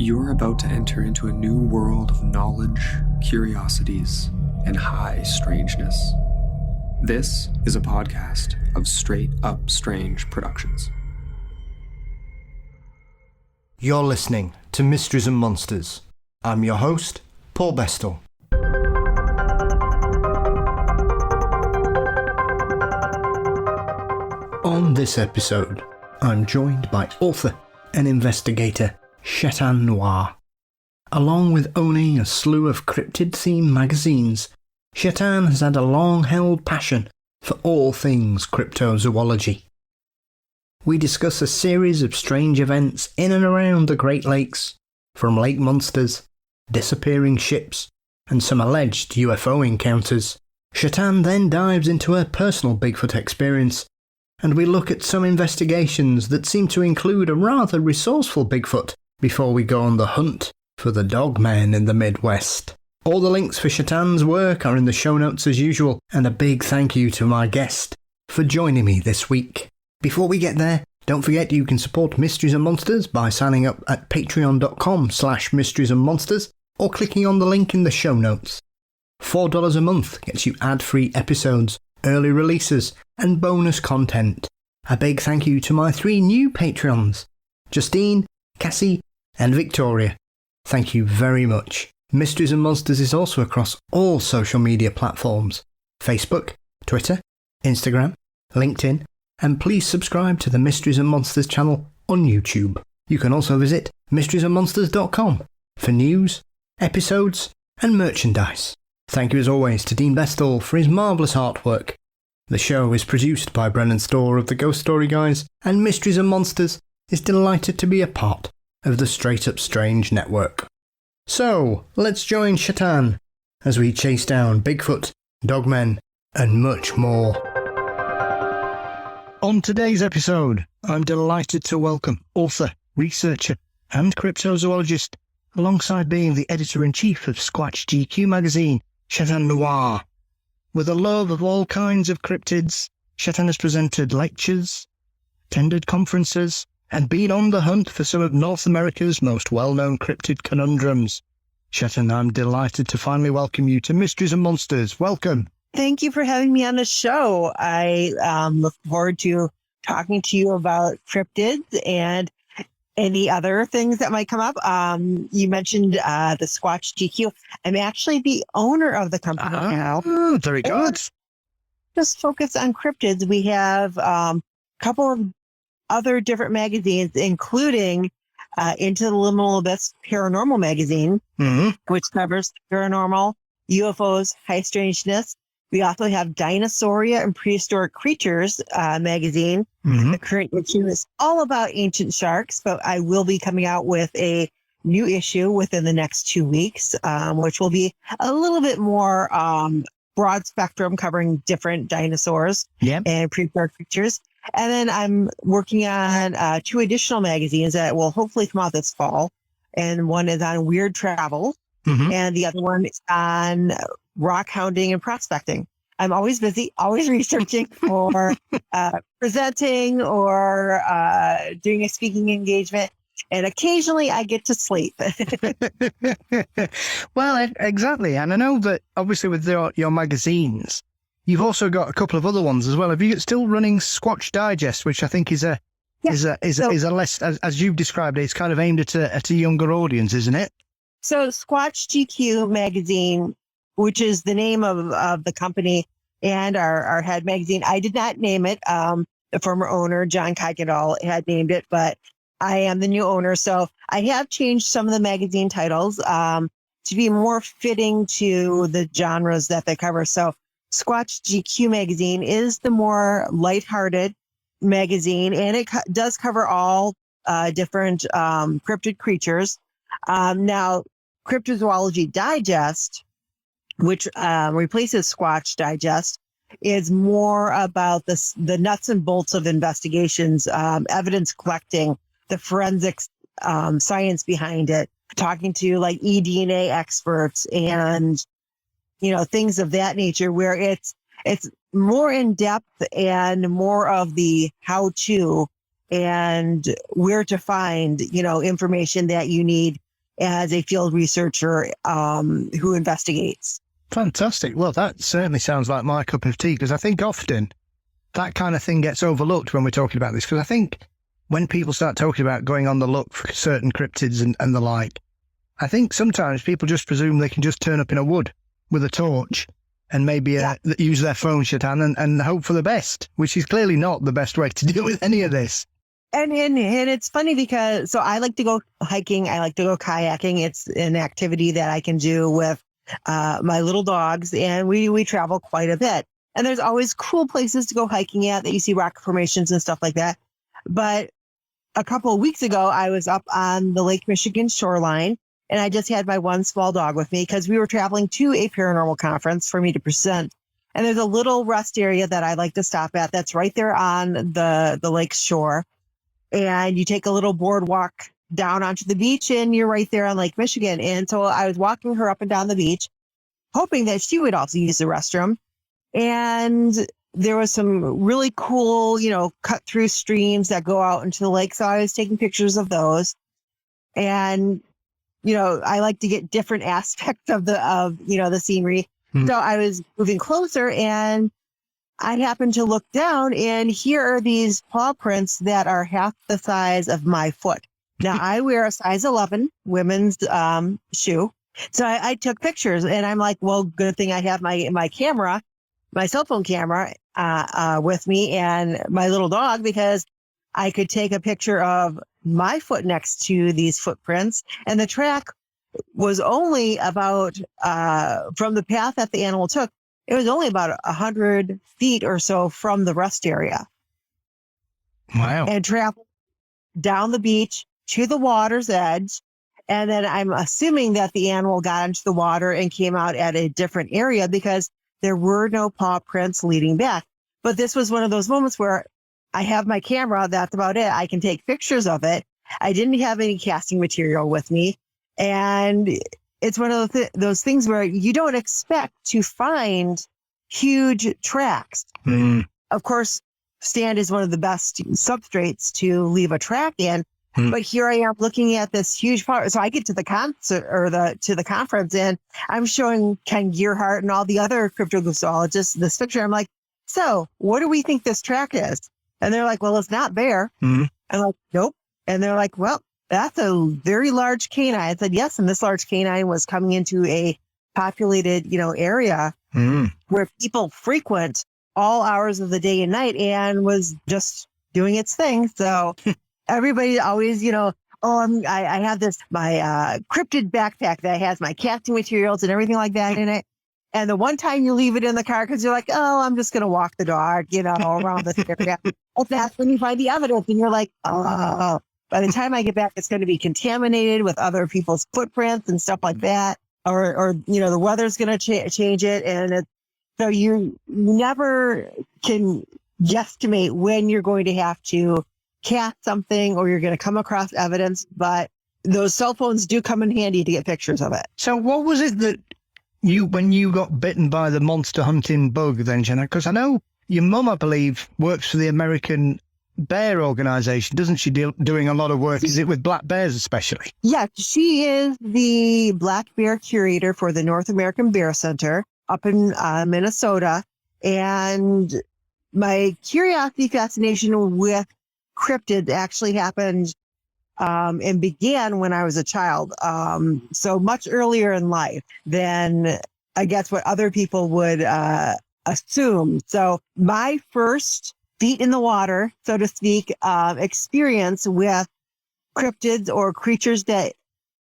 You're about to enter into a new world of knowledge, curiosities, and high strangeness. This is a podcast of Straight Up Strange Productions. You're listening to Mysteries and Monsters. I'm your host, Paul Bestel. On this episode, I'm joined by author and investigator Shetan Noir. Along with owning a slew of cryptid-themed magazines, Shetan has had a long-held passion for all things cryptozoology. We discuss a series of strange events in and around the Great Lakes, from lake monsters, disappearing ships, and some alleged UFO encounters. Shetan then dives into her personal Bigfoot experience, and we look at some investigations that seem to include a rather resourceful Bigfoot before we go on the hunt for the dogman in the Midwest. All the links for Shetan's work are in the show notes as usual, and a big thank you to my guest for joining me this week. Before we get there, don't forget you can support Mysteries and Monsters by signing up at patreon.com/mysteries and monsters or clicking on the link in the show notes. $4 a month gets you ad-free episodes, early releases, and bonus content. A big thank you to my 3 new Patreons, Justine, Cassie, and Victoria. Thank you very much. Mysteries and Monsters is also across all social media platforms: Facebook, Twitter, Instagram, LinkedIn, and please subscribe to the Mysteries and Monsters channel on YouTube. You can also visit mysteriesandmonsters.com for news, episodes, and merchandise. Thank you as always to Dean Bestel for his marvellous artwork. The show is produced by Brennan Storr of the Ghost Story Guys, and Mysteries and Monsters is delighted to be a part of the Straight Up Strange network. So, let's join Shetan as we chase down Bigfoot, dogmen, and much more. On today's episode, I'm delighted to welcome author, researcher, and cryptozoologist, alongside being the editor-in-chief of Squatch GQ magazine, Shetan Noir. With a love of all kinds of cryptids, Shetan has presented lectures, attended conferences, and been on the hunt for some of North America's most well-known cryptid conundrums. Shetan, I'm delighted to finally welcome you to Mysteries and Monsters. Welcome. Thank you for having me on the show. I look forward to talking to you about cryptids and any other things that might come up. You mentioned the Squatch GQ. I'm actually the owner of the company now. Very good. Just focus on cryptids. We have a couple of other different magazines, including Into the Liminal Abyss Paranormal magazine, which covers paranormal, UFOs, high strangeness. We also have Dinosauria and Prehistoric Creatures magazine. The current issue is all about ancient sharks, but I will be coming out with a new issue within the next 2 weeks, which will be a little bit more broad spectrum, covering different dinosaurs and prehistoric creatures. And then I'm working on 2 additional magazines that will hopefully come out this fall. And one is on weird travel, and the other one is on rock hounding and prospecting. I'm always busy, always researching for presenting or doing a speaking engagement. And occasionally I get to sleep. Well, exactly. And I know that obviously with your magazines, you've also got a couple of other ones as well. Have you still running Squatch Digest, which I think is a less, as you've described it, it's kind of aimed at a younger audience, isn't it? So Squatch GQ magazine, which is the name of the company and our head magazine, I did not name it. The former owner, John Kuykendall, had named it, but I am the new owner. So I have changed some of the magazine titles to be more fitting to the genres that they cover. So Squatch GQ magazine is the more lighthearted magazine, and it does cover all different cryptid creatures. Now, Cryptozoology Digest, which replaces Squatch Digest, is more about the nuts and bolts of investigations, evidence collecting, the forensics science behind it, talking to like eDNA experts and things of that nature, where it's more in depth and more of the how to and where to find information that you need as a field researcher who investigates. Fantastic. Well, that certainly sounds like my cup of tea, because I think often that kind of thing gets overlooked when we're talking about this. Because I think when people start talking about going on the look for certain cryptids and the like, I think sometimes people just presume they can just turn up in a wood with a torch and maybe use their phone, Shetan, and hope for the best, which is clearly not the best way to deal with any of this. And it's funny because, so I like to go hiking. I like to go kayaking. It's an activity that I can do with my little dogs, and we travel quite a bit. And there's always cool places to go hiking at that you see rock formations and stuff like that. But a couple of weeks ago, I was up on the Lake Michigan shoreline, and I just had my one small dog with me because we were traveling to a paranormal conference for me to present. And there's a little rest area that I like to stop at that's right there on the lake shore. And you take a little boardwalk down onto the beach, and you're right there on Lake Michigan. And so I was walking her up and down the beach, hoping that she would also use the restroom. And there was some really cool, cut through streams that go out into the lake. So I was taking pictures of those. And, I like to get different aspects of the scenery. So I was moving closer, and I happened to look down, and here are these paw prints that are half the size of my foot. Now, I wear a size 11 women's shoe. So I took pictures, and I'm like, well, good thing I have my camera, my cell phone camera with me, and my little dog, because I could take a picture of my foot next to these footprints. And the track was only about, from the path that the animal took, it was only about 100 feet or so from the rest area. Wow. And traveled down the beach to the water's edge. And then I'm assuming that the animal got into the water and came out at a different area because there were no paw prints leading back. But this was one of those moments where I have my camera. That's about it. I can take pictures of it. I didn't have any casting material with me. And it's one of those things where you don't expect to find huge tracks. Of course, sand is one of the best substrates to leave a track in. But here I am looking at this huge part. So I get to the concert or to the conference, and I'm showing Ken Gearhart and all the other cryptozoologists this picture. I'm like, so what do we think this track is? And they're like, well, it's not there. I'm like, nope. And they're like, well, that's a very large canine. I said, yes. And this large canine was coming into a populated, area where people frequent all hours of the day and night, and was just doing its thing. So everybody always, I have my cryptid backpack that has my casting materials and everything like that in it. And the one time you leave it in the car because you're like, oh, I'm just going to walk the dog, around this area. That's when you find the evidence, and you're like, oh, by the time I get back, it's going to be contaminated with other people's footprints and stuff like that. Or the weather's going to change it. And so you never can guesstimate when you're going to have to cast something or you're going to come across evidence. But those cell phones do come in handy to get pictures of it. So what was it that when you got bitten by the monster hunting bug then, Jenna? Because I know your mum, I believe, works for the American Bear Organization, doesn't she? Doing a lot of work. Is it with black bears especially? Yeah, she is the black bear curator for the North American Bear Centre up in Minnesota. And my curiosity fascination with cryptids actually happened and began when I was a child. So much earlier in life than I guess what other people would assume. So my first feet in the water, so to speak, experience with cryptids or creatures that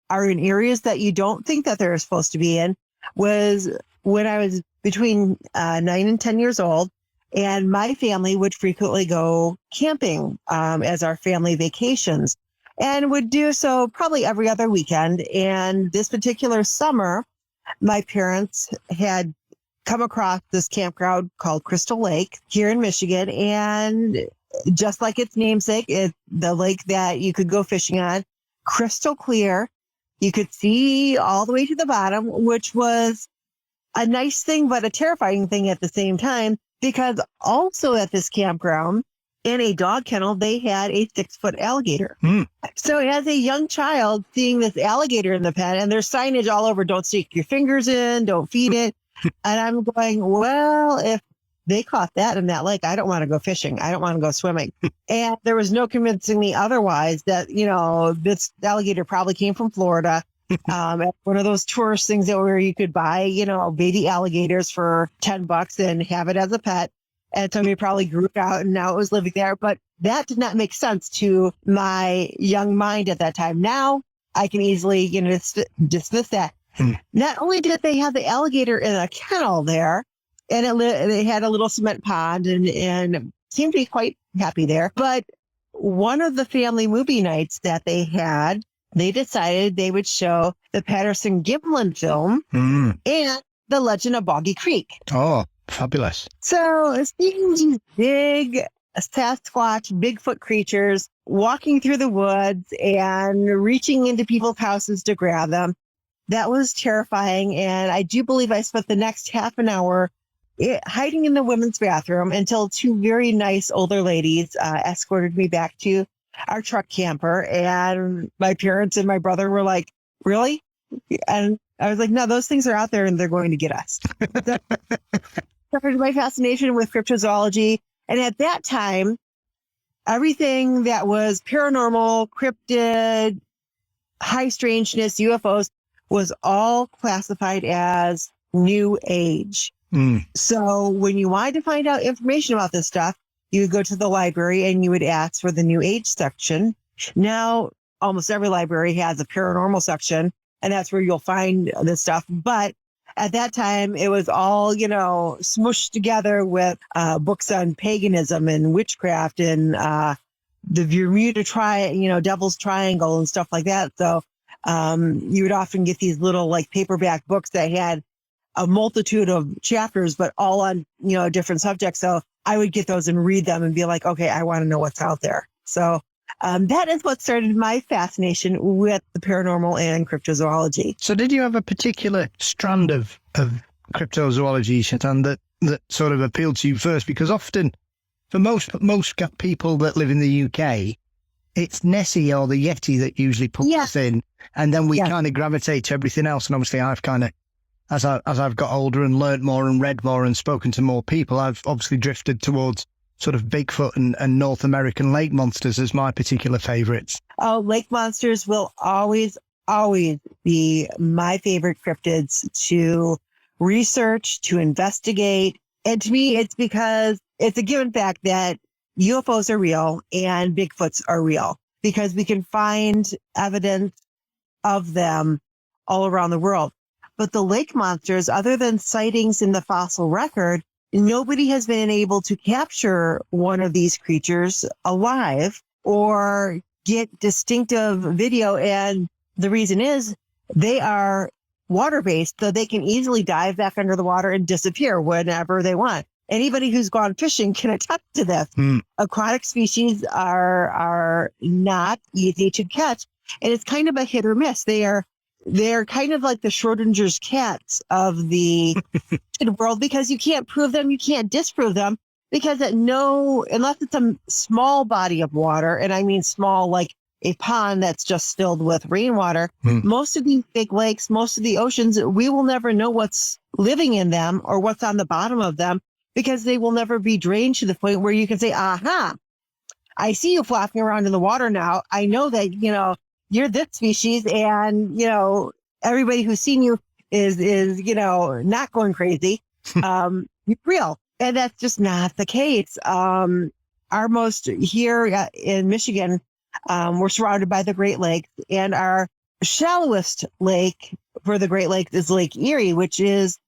are in areas that you don't think that they're supposed to be in was when I was between 9 and 10 years old. And my family would frequently go camping as our family vacations, and would do so probably every other weekend. And this particular summer, my parents had come across this campground called Crystal Lake here in Michigan. And just like its namesake, it's the lake that you could go fishing on, crystal clear. You could see all the way to the bottom, which was a nice thing, but a terrifying thing at the same time, because also at this campground, in a dog kennel, they had a 6-foot alligator. Mm. So as a young child seeing this alligator in the pen, and there's signage all over, don't stick your fingers in, don't feed it. And I'm going, well, if they caught that in that lake, I don't want to go fishing. I don't want to go swimming. And there was no convincing me otherwise that, this alligator probably came from Florida. One of those tourist things where you could buy, baby alligators for $10 and have it as a pet. And somebody probably grew it out and now it was living there. But that did not make sense to my young mind at that time. Now I can easily, dismiss that. Not only did they have the alligator in a kennel there, and they had a little cement pond and seemed to be quite happy there. But one of the family movie nights that they had, they decided they would show the Patterson-Gimlin film and The Legend of Boggy Creek. Oh, fabulous. So seeing these big Sasquatch, Bigfoot creatures walking through the woods and reaching into people's houses to grab them, that was terrifying. And I do believe I spent the next half an hour hiding in the women's bathroom until two very nice older ladies escorted me back to our truck camper. And my parents and my brother were like, really? And I was like, no, those things are out there and they're going to get us. Started my fascination with cryptozoology. And at that time, everything that was paranormal, cryptid, high strangeness, UFOs was all classified as New Age. So when you wanted to find out information about this stuff, you would go to the library and you would ask for the New Age section. Now, almost every library has a paranormal section, and that's where you'll find this stuff. But at that time, it was all, smushed together with books on paganism and witchcraft and the Bermuda Devil's Triangle and stuff like that. So you would often get these little paperback books that had a multitude of chapters, but all on, different subjects. So I would get those and read them and be like, okay, I want to know what's out there. So that is what started my fascination with the paranormal and cryptozoology. So did you have a particular strand of cryptozoology, Shetan, that sort of appealed to you first? Because often for most people that live in the UK, it's Nessie or the Yeti that usually pulls us in, and then we kind of gravitate to everything else. And obviously I've kind of, as I've got older and learnt more and read more and spoken to more people, I've obviously drifted towards sort of Bigfoot and North American lake monsters as my particular favorites. Oh, lake monsters will always be my favorite cryptids to research, to investigate. And to me, it's because it's a given fact that UFOs are real and Bigfoots are real, because we can find evidence of them all around the world. But the lake monsters, other than sightings in the fossil record, nobody has been able to capture one of these creatures alive or get distinctive video. And the reason is they are water-based, so they can easily dive back under the water and disappear whenever they want. Anybody who's gone fishing can attest to this. Aquatic species are not easy to catch, and it's kind of a hit or miss. They're kind of like the Schrodinger's cats of the world, because you can't prove them, you can't disprove them, because unless it's a small body of water, and I mean small like a pond that's just filled with rainwater, most of these big lakes, most of the oceans, we will never know what's living in them or what's on the bottom of them, because they will never be drained to the point where you can say, aha, I see you flopping around in the water now. I know that, you're this species, and, everybody who's seen you is not going crazy. You're real. And that's just not the case. Here in Michigan, we're surrounded by the Great Lakes, and our shallowest lake for the Great Lakes is Lake Erie, which is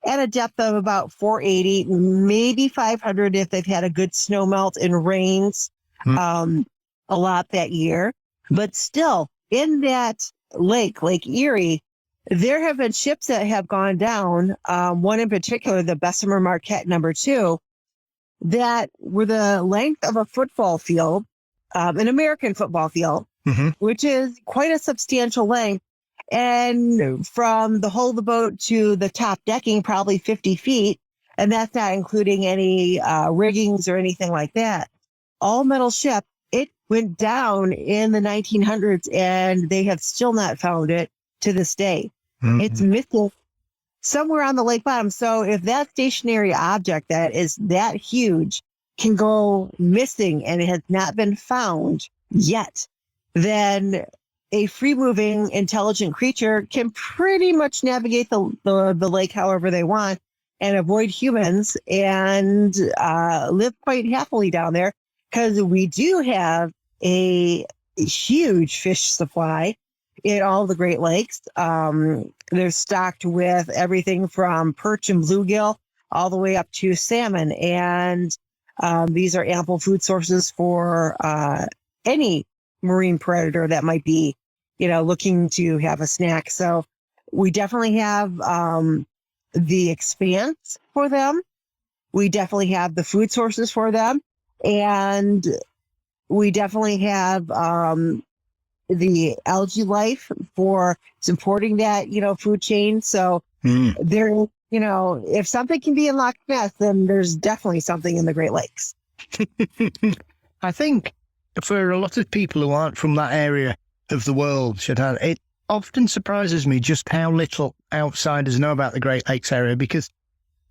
at a depth of about 480, maybe 500 if they've had a good snow melt and rains a lot that year. But still, in that Lake Erie, there have been ships that have gone down, one in particular, the Bessemer Marquette #2, that were the length of a football field, an American football field, which is quite a substantial length. And from the hull of the boat to the top decking, probably 50 feet. And that's not including any riggings or anything like that. all-metal ship. It went down in the 1900s, and they have still not found it to this day. Mm-hmm. It's missing somewhere on the lake bottom. So if that stationary object that is that huge can go missing and it has not been found yet, then a free-moving, intelligent creature can pretty much navigate the lake however they want and avoid humans and live quite happily down there, because we do have a huge fish supply in all the Great Lakes. They're stocked with everything from perch and bluegill all the way up to salmon. And these are ample food sources for any marine predator that might be, looking to have a snack. So we definitely have the expanse for them. We definitely have the food sources for them. And we definitely have the algae life for supporting that, food chain. So there, if something can be in Loch Ness, then there's definitely something in the Great Lakes. I think for a lot of people who aren't from that area of the world, Shetan, it often surprises me just how little outsiders know about the Great Lakes area, because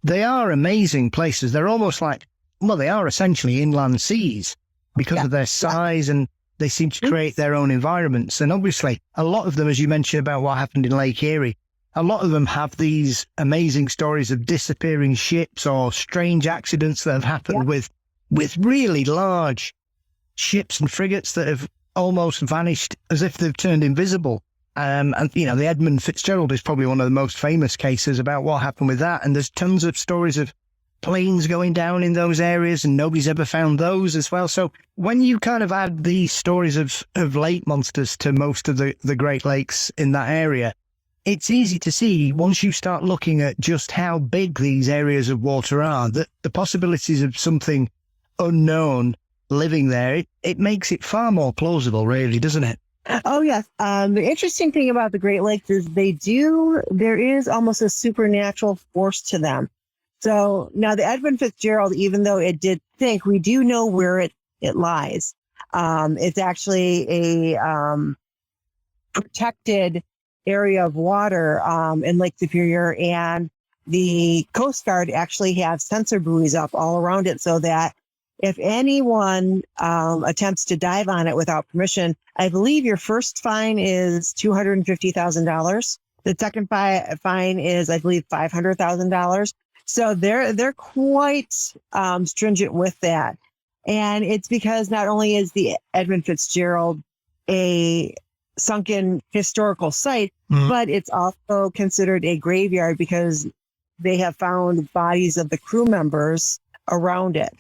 they are amazing places. They're almost like, they are essentially inland seas because of their size, and they seem to create their own environments. And obviously, a lot of them, as you mentioned about what happened in Lake Erie, a lot of them have these amazing stories of disappearing ships or strange accidents that have happened with really large ships and frigates that have almost vanished as if they've turned invisible. And, the Edmund Fitzgerald is probably one of the most famous cases about what happened with that. And there's tons of stories of planes going down in those areas, and nobody's ever found those as well. So when you kind of add these stories of lake monsters to most of the Great Lakes in that area, it's easy to see, once you start looking at just how big these areas of water are, that the possibilities of something unknown living there, it makes it far more plausible, really, doesn't it? Oh, yes. The interesting thing about the Great Lakes is there is almost a supernatural force to them. So now the Edmund Fitzgerald, even though it did sink, we do know where it lies. It's actually a protected area of water in Lake Superior, and the Coast Guard actually have sensor buoys up all around it, so that if anyone attempts to dive on it without permission, I believe your first fine is $250,000. The second fine is, I believe, $500,000. So they're quite stringent with that. And it's because not only is the Edmund Fitzgerald a sunken historical site, but it's also considered a graveyard because they have found bodies of the crew members around it.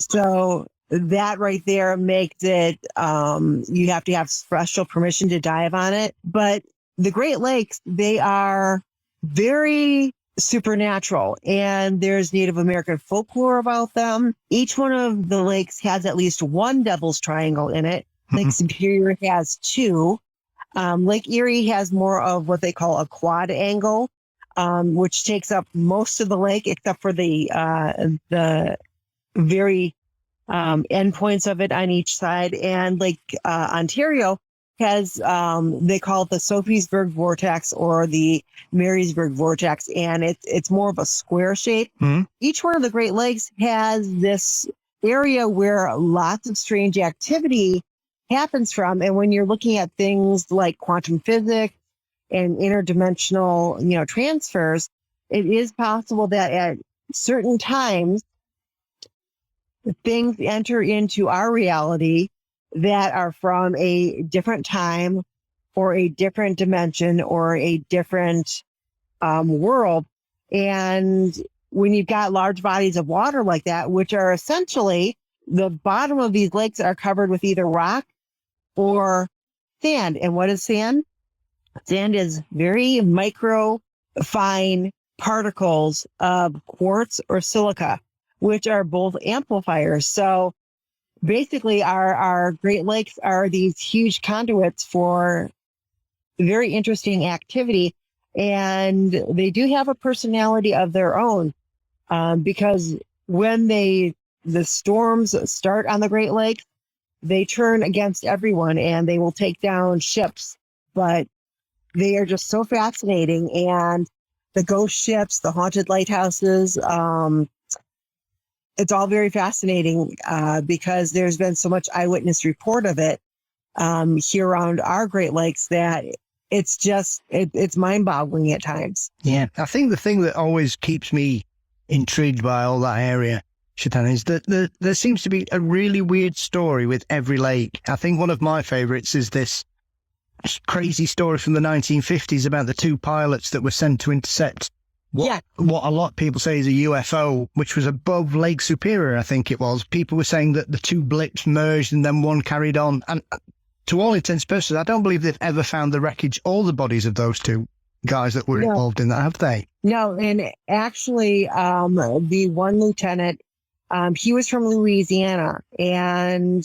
So that right there makes it, you have to have special permission to dive on it. But the Great Lakes, they are very supernatural, and there's Native American folklore about them. Each one of the lakes has at least one devil's triangle in it. Lake Superior has two. Lake Erie has more of what they call a quad angle, which takes up most of the lake except for the very endpoints of it on each side. And Lake Ontario has, they call it the Sophiesburg Vortex or the Marysburg Vortex, and it's more of a square shape. Each one of the Great Lakes has this area where lots of strange activity happens from. And when you're looking at things like quantum physics and interdimensional, transfers, it is possible that at certain times, things enter into our reality that are from a different time or a different dimension or a different world. And when you've got large bodies of water like that, which are essentially, the bottom of these lakes are covered with either rock or sand. And what is sand? Sand is very micro, fine particles of quartz or silica, which are both amplifiers. So basically, our Great Lakes are these huge conduits for very interesting activity, and they do have a personality of their own, because when they the storms start on the Great Lakes, they turn against everyone and they will take down ships. But they are just so fascinating. And the ghost ships, the haunted lighthouses, it's all very fascinating because there's been so much eyewitness report of it here around our Great Lakes that it's just, it's mind-boggling at times. Yeah, I think the thing that always keeps me intrigued by all that area, Shetan, is that there seems to be a really weird story with every lake. I think one of my favourites is this crazy story from the 1950s about the two pilots that were sent to intercept what a lot of people say is a UFO, which was above Lake Superior, I think it was. People were saying that the two blips merged and then one carried on. And to all intents and purposes, I don't believe they've ever found the wreckage or the bodies of those two guys that were involved in that, have they? No, and actually, the one lieutenant, he was from Louisiana, and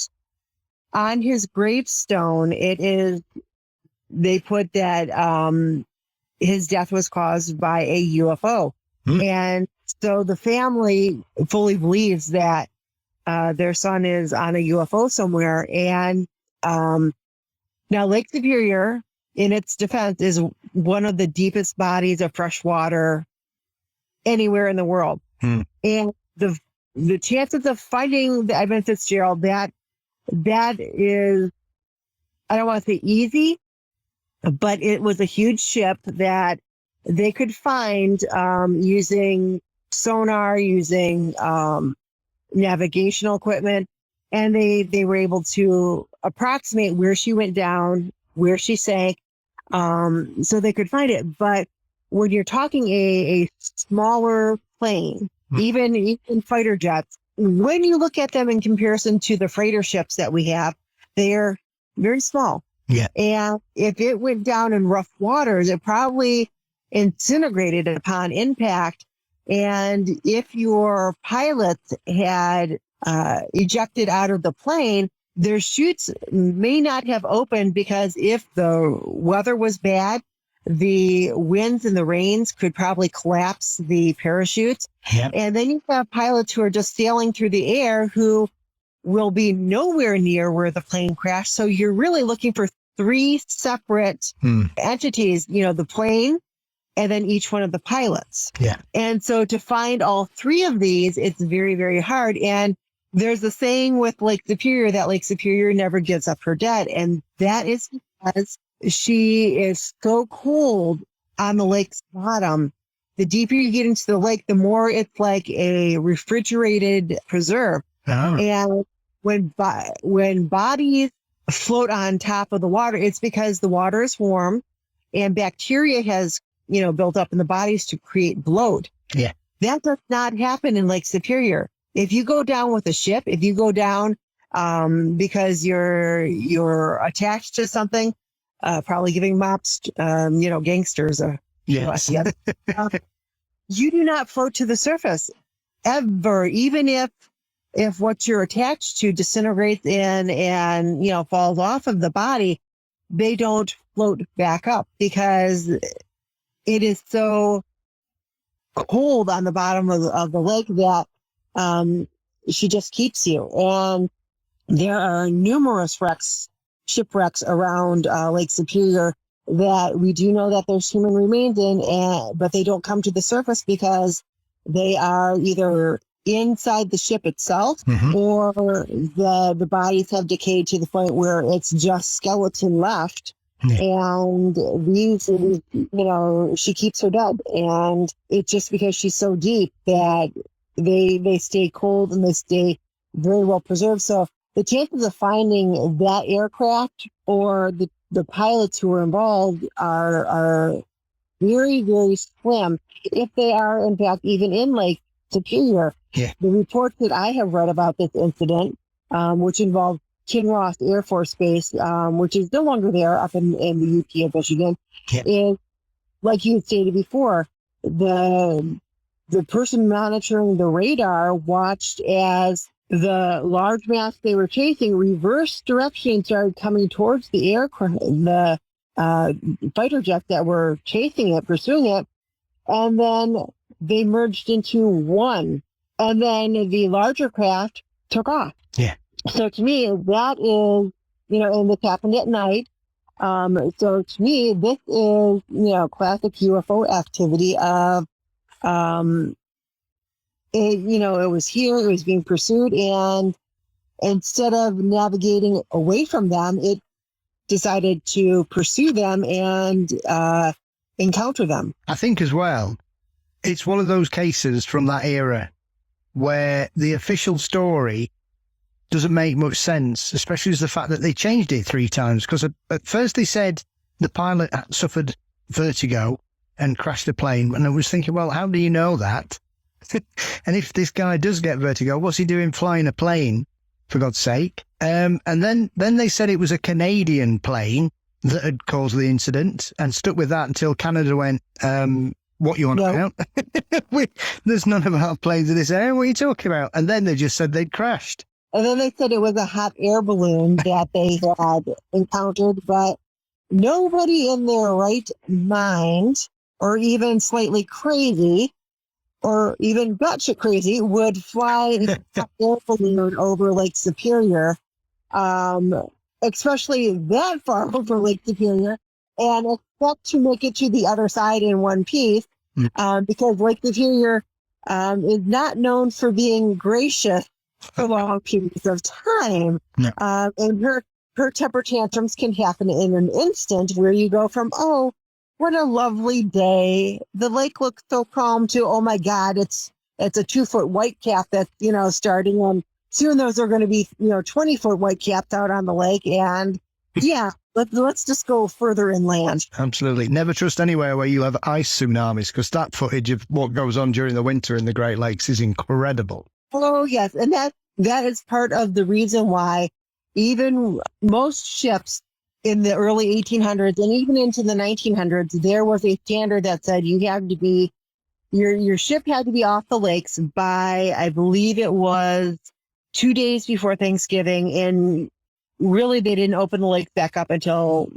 on his gravestone, they put that his death was caused by a UFO. And so the family fully believes that their son is on a UFO somewhere. And now Lake Superior, in its defense, is one of the deepest bodies of fresh water anywhere in the world. And the chances of finding the Edmund Fitzgerald, that is, I don't want to say easy, but it was a huge ship that they could find using sonar, using navigational equipment, and they were able to approximate where she went down, where she sank, so they could find it. But when you're talking a smaller plane, even fighter jets, when you look at them in comparison to the freighter ships that we have, they're very small. Yeah. And if it went down in rough waters, it probably disintegrated upon impact. And if your pilots had ejected out of the plane, their chutes may not have opened because if the weather was bad, the winds and the rains could probably collapse the parachutes. Yep. And then you have pilots who are just sailing through the air who will be nowhere near where the plane crashed. So you're really looking for three separate entities, the plane and then each one of the pilots. Yeah. And so to find all three of these, it's very, very hard. And there's a saying with Lake Superior that Lake Superior never gives up her dead. And that is because she is so cold on the lake's bottom. The deeper you get into the lake, the more it's like a refrigerated preserve. Oh. And when bodies float on top of the water, it's because the water is warm and bacteria has, built up in the bodies to create bloat. Yeah. That does not happen in Lake Superior. If you go down with a ship, if you go down because you're attached to something, probably giving mops, gangsters. Yes. You do not float to the surface ever, even if what you're attached to disintegrates and falls off of the body, they don't float back up because it is so cold on the bottom of the lake that she just keeps you. And there are numerous shipwrecks around Lake Superior that we do know that there's human remains in, but they don't come to the surface because they are either inside the ship itself or the bodies have decayed to the point where it's just skeleton left. And she keeps her dead. And it's just because she's so deep that they stay cold and they stay very well preserved. So the chances of finding that aircraft or the pilots who were involved are very, very slim, if they are, in fact, even in Lake Superior. Yeah. The reports that I have read about this incident, which involved Kinross Air Force Base, which is no longer there up in the UP of Michigan, is, like you stated before, the person monitoring the radar watched as the large mass they were chasing reversed direction and started coming towards the aircraft, the fighter jets that were chasing it, pursuing it, and then they merged into one. And then the larger craft took off. Yeah. So to me, that is, and this happened at night. So to me, this is, classic UFO activity of, it was here, it was being pursued, and instead of navigating away from them, it decided to pursue them and encounter them. I think as well, it's one of those cases from that era where the official story doesn't make much sense, especially as the fact that they changed it 3 times. Because at first they said the pilot had suffered vertigo and crashed the plane. And I was thinking, well, how do you know that? And if this guy does get vertigo, what's he doing flying a plane, for God's sake? And then they said it was a Canadian plane that had caused the incident, and stuck with that until Canada went, what you want about? There's none of our planes in this area. What are you talking about? And then they just said they'd crashed. And then they said it was a hot air balloon that they had encountered, but nobody in their right mind, or even slightly crazy, or even batshit crazy, would fly a hot air balloon over Lake Superior, especially that far over Lake Superior, and expect to make it to the other side in one piece, because Lake Superior is not known for being gracious for long periods of time. No. And her temper tantrums can happen in an instant, where you go from, oh, what a lovely day, the lake looks so calm, to, oh my God, it's a 2-foot whitecap that's, starting, and soon those are going to be, 20-foot whitecaps out on the lake. And yeah, let's just go further inland. Absolutely. Never trust anywhere where you have ice tsunamis, because that footage of what goes on during the winter in the Great Lakes is incredible. Oh, yes. And that is part of the reason why even most ships in the early 1800s and even into the 1900s, there was a standard that said you had to be, your ship had to be off the lakes by, I believe it was 2 days before Thanksgiving. And really, they didn't open the lake back up until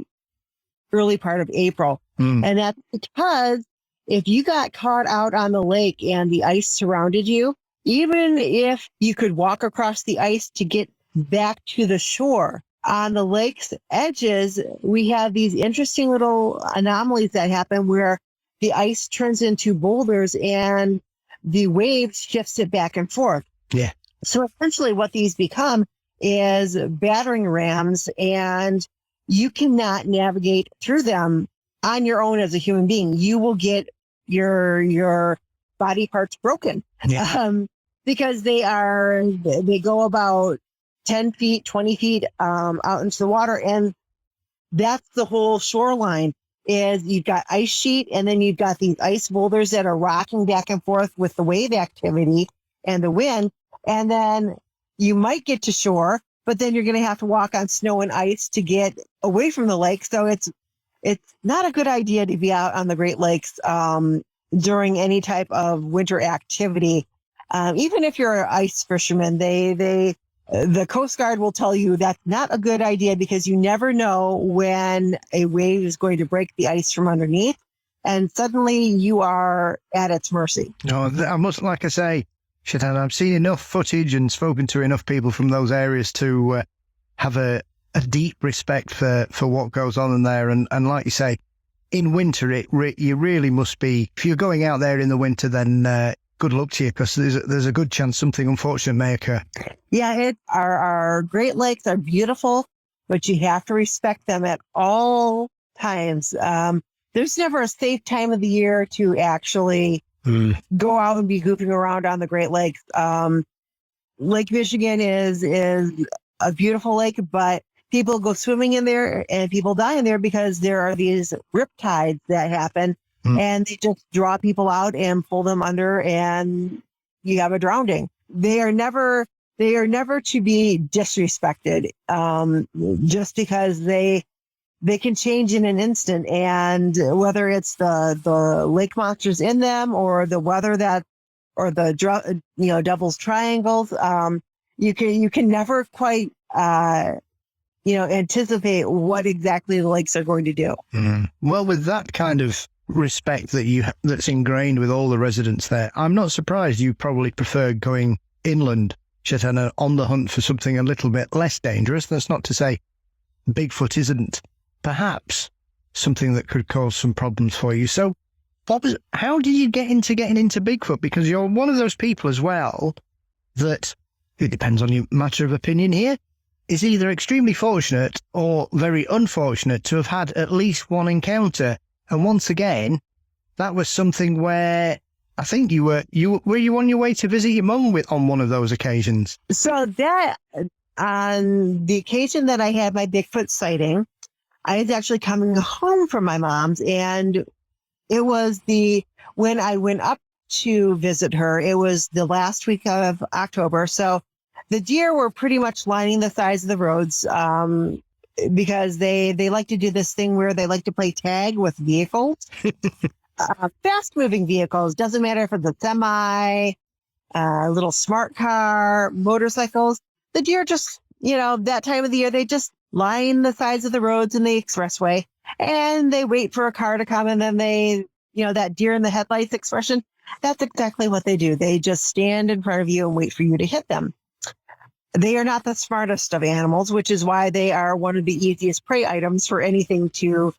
early part of April. And that's because if you got caught out on the lake and the ice surrounded you, even if you could walk across the ice to get back to the shore, on the lake's edges, we have these interesting little anomalies that happen where the ice turns into boulders and the waves shifts it back and forth. Yeah. So essentially what these become is battering rams, and you cannot navigate through them on your own as a human being. You will get your body parts broken. Yeah. Because they go about 10 feet, 20 feet out into the water. And that's the whole shoreline, is you've got ice sheet, and then you've got these ice boulders that are rocking back and forth with the wave activity and the wind. And then you might get to shore, but then you're going to have to walk on snow and ice to get away from the lake. So it's not a good idea to be out on the Great Lakes during any type of winter activity. Even if you're an ice fisherman, the Coast Guard will tell you that's not a good idea, because you never know when a wave is going to break the ice from underneath, and suddenly you are at its mercy. No, I must, like I say, Shetan, I've seen enough footage and spoken to enough people from those areas to have a deep respect for what goes on in there. And like you say, in winter, you really must be, if you're going out there in the winter, then good luck to you, because there's a good chance something unfortunate may occur. Yeah, our Great Lakes are beautiful, but you have to respect them at all times. There's never a safe time of the year to actually go out and be goofing around on the Great Lakes. Lake Michigan is a beautiful lake, but people go swimming in there and people die in there because there are these riptides that happen. And they just draw people out and pull them under, and you have a drowning. They are never to be disrespected, just because they can change in an instant. And whether it's the lake monsters in them, or the weather or the Devil's Triangles, you can never quite anticipate what exactly the lakes are going to do. Well, with that kind of respect that's ingrained with all the residents there, I'm not surprised you probably prefer going inland, Shetan, on the hunt for something a little bit less dangerous. That's not to say Bigfoot isn't perhaps something that could cause some problems for you. So how did you get into getting into Bigfoot? Because you're one of those people as well that, it depends on your matter of opinion here, is either extremely fortunate or very unfortunate to have had at least one encounter. And once again, that was something where I think were you on your way to visit your mum on one of those occasions? So that, on the occasion that I had my Bigfoot sighting, I was actually coming home from my mom's, and it was when I went up to visit her, it was the last week of October. So the deer were pretty much lining the sides of the roads, because they like to do this thing where they like to play tag with vehicles, fast moving vehicles. Doesn't matter if it's a semi, little smart car, motorcycles. The deer just, that time of the year, they just line the sides of the roads in the expressway, and they wait for a car to come. And then they, that deer in the headlights expression, that's exactly what they do. They just stand in front of you and wait for you to hit them. They are not the smartest of animals, which is why they are one of the easiest prey items for anything to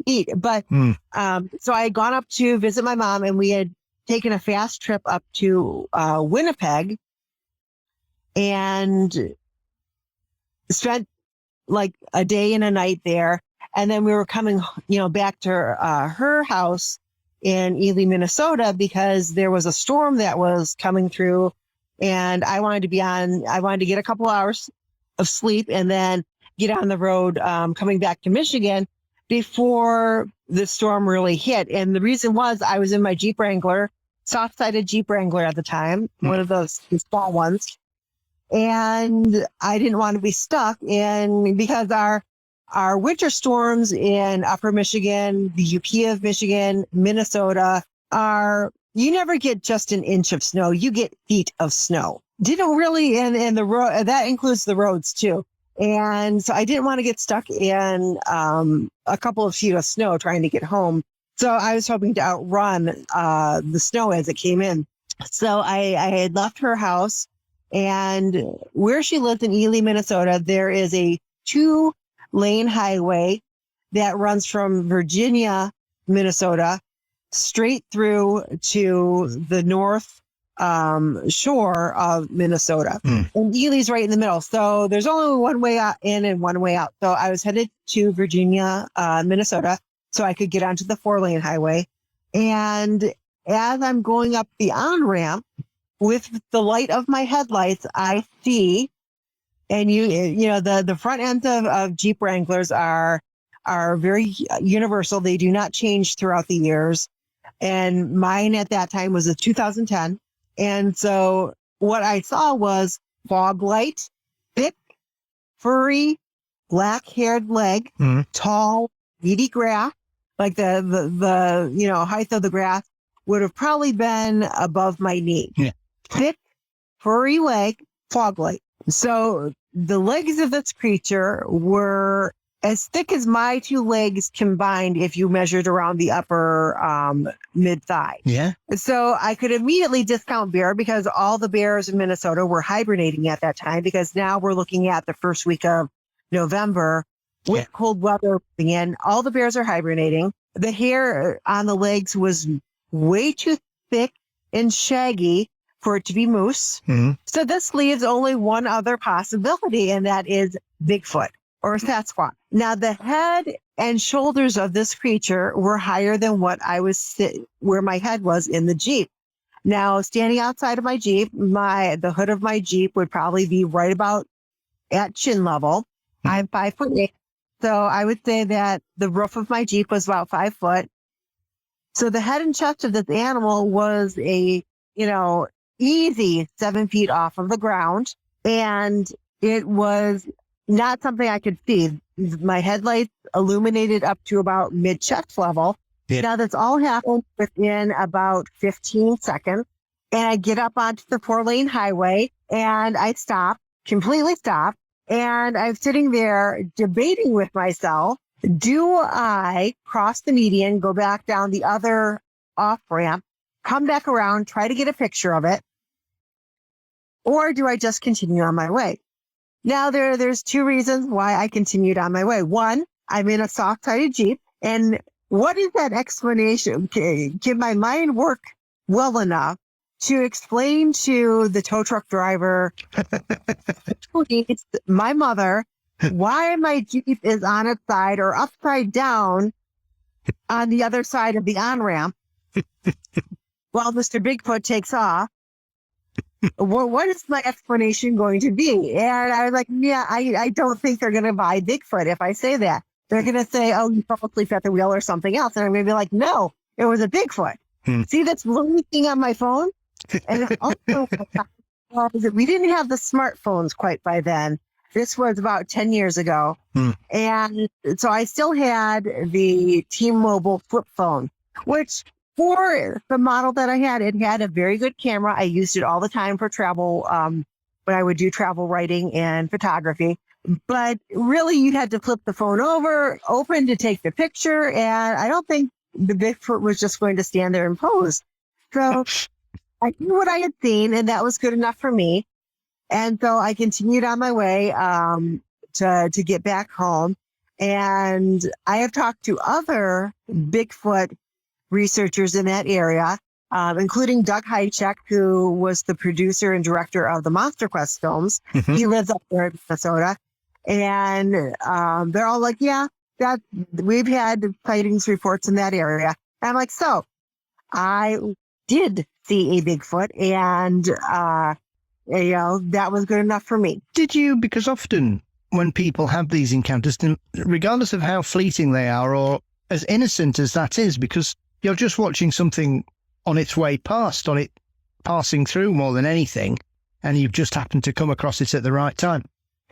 eat. But so I had gone up to visit my mom, and we had taken a fast trip up to Winnipeg and spent like a day and a night there. And then we were coming, back to her house in Ely, Minnesota, because there was a storm that was coming through. And I wanted to get a couple hours of sleep and then get on the road coming back to Michigan before the storm really hit. And the reason was I was in my Jeep Wrangler, soft-sided Jeep Wrangler at the time, one of those small ones. And I didn't want to be stuck because our winter storms in Upper Michigan, the UP of Michigan, Minnesota you never get just an inch of snow. You get feet of snow. Didn't really, and the road, that includes the roads too. And so I didn't want to get stuck in a couple of feet of snow trying to get home. So I was hoping to outrun the snow as it came in. So I had left her house, and where she lives in Ely, Minnesota, there is a 2-lane highway that runs from Virginia, Minnesota, straight through to the north shore of Minnesota. And Ely's right in the middle. So there's only one way out in and one way out. So I was headed to Virginia, Minnesota, so I could get onto the 4-lane highway. And as I'm going up the on-ramp with the light of my headlights, I see, and the front ends of Jeep Wranglers are very universal. They do not change throughout the years. And mine at that time was a 2010. And so what I saw was fog light, thick, furry, black-haired leg, tall, meaty grass, like the height of the grass would have probably been above my knee. Yeah. Thick, furry leg, fog light. So the legs of this creature were as thick as my 2 legs combined if you measured around the upper mid-thigh. Yeah. So I could immediately discount bear, because all the bears in Minnesota were hibernating at that time, because now we're looking at the first week of November with cold weather in. All the bears are hibernating. The hair on the legs was way too thick and shaggy for it to be moose. So this leaves only one other possibility, and that is Bigfoot or Sasquatch. Now, the head and shoulders of this creature were higher than what where my head was in the Jeep. Now, standing outside of my Jeep, the hood of my Jeep would probably be right about at chin level. I'm 5'8", so I would say that the roof of my Jeep was about 5 foot. So the head and chest of this animal was a, easy 7 feet off of the ground, and it was not something I could see. My headlights illuminated up to about mid-chest level. Yeah. Now, this all happened within about 15 seconds. And I get up onto the 4-lane highway, and I completely stop. And I'm sitting there debating with myself, Do I cross the median, go back down the other off ramp, come back around, try to get a picture of it? Or do I just continue on my way? Now, there's two reasons why I continued on my way. One, I'm in a soft-sided Jeep. And what is that explanation? Can my mind work well enough to explain to the tow truck driver, who needs my mother, why my Jeep is on its side or upside down on the other side of the on-ramp while Mr. Bigfoot takes off? What is my explanation going to be? And I was like, yeah, I don't think they're going to buy Bigfoot if I say that. They're going to say, oh, you fell asleep at the wheel or something else. And I'm going to be like, no, it was a Bigfoot. See, that's the thing on my phone. And also, we didn't have the smartphones quite by then. This was about 10 years ago. And so I still had the T-Mobile flip phone, which for the model that I had, it had a very good camera. I used it all the time for travel, when I would do travel writing and photography. But really, you had to flip the phone over, open to take the picture. And I don't think the Bigfoot was just going to stand there and pose. So I knew what I had seen, and that was good enough for me. And so I continued on my way to get back home. And I have talked to other Bigfoot researchers in that area, including Doug Hychek, who was the producer and director of the Monster Quest films. He lives up there in Minnesota. And they're all like, yeah, that we've had sightings reports in that area. And I'm like, so I did see a Bigfoot, and that was good enough for me. Did you? Because often when people have these encounters, regardless of how fleeting they are or as innocent as that is, because you're just watching something on its way past, on it passing through more than anything, and you've just happened to come across it at the right time.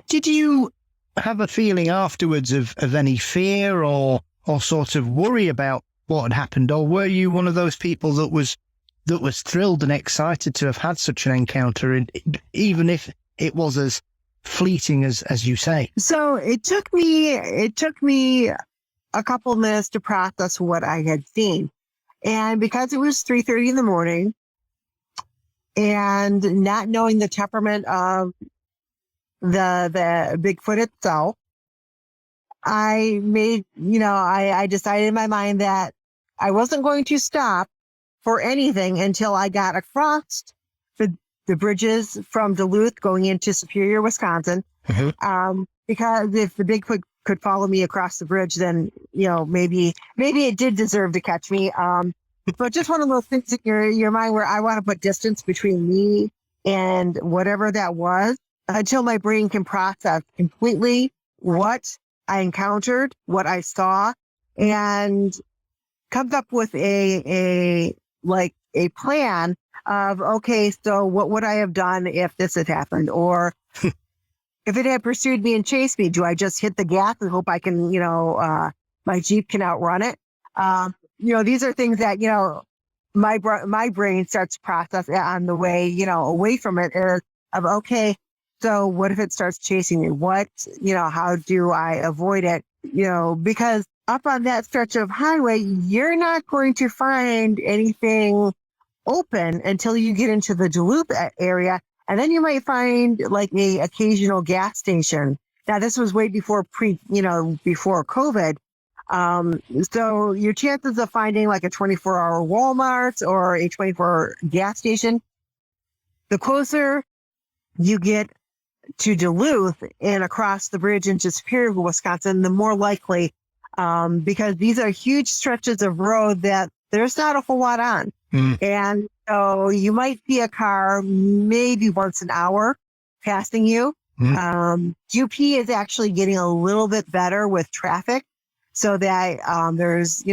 Did you have a feeling afterwards of any fear or sort of worry about what had happened, or were you one of those people that was thrilled and excited to have had such an encounter, even if it was as fleeting as you say? So it took me a couple minutes to process what I had seen. And because it was 3:30 in the morning and not knowing the temperament of the Bigfoot itself, I decided in my mind that I wasn't going to stop for anything until I got across the bridges from Duluth going into Superior, Wisconsin. Because if the Bigfoot could follow me across the bridge, then, maybe it did deserve to catch me. But just one of those things in your mind where I want to put distance between me and whatever that was until my brain can process completely what I encountered, what I saw, and comes up with a plan of, okay, so what would I have done if this had happened? Or if it had pursued me and chased me, do I just hit the gas and hope I can, my Jeep can outrun it? These are things that, my brain starts to process on the way, away from it is of, okay, so what if it starts chasing me? What, how do I avoid it? Because up on that stretch of highway, you're not going to find anything open until you get into the Duluth area. And then you might find like a occasional gas station. Now, this was way before before COVID. So your chances of finding like a 24-hour Walmart or a 24-hour gas station, the closer you get to Duluth and across the bridge into Superior, Wisconsin, the more likely, because these are huge stretches of road that there's not a whole lot on. And so you might see a car maybe once an hour passing you. UP is actually getting a little bit better with traffic so that there's,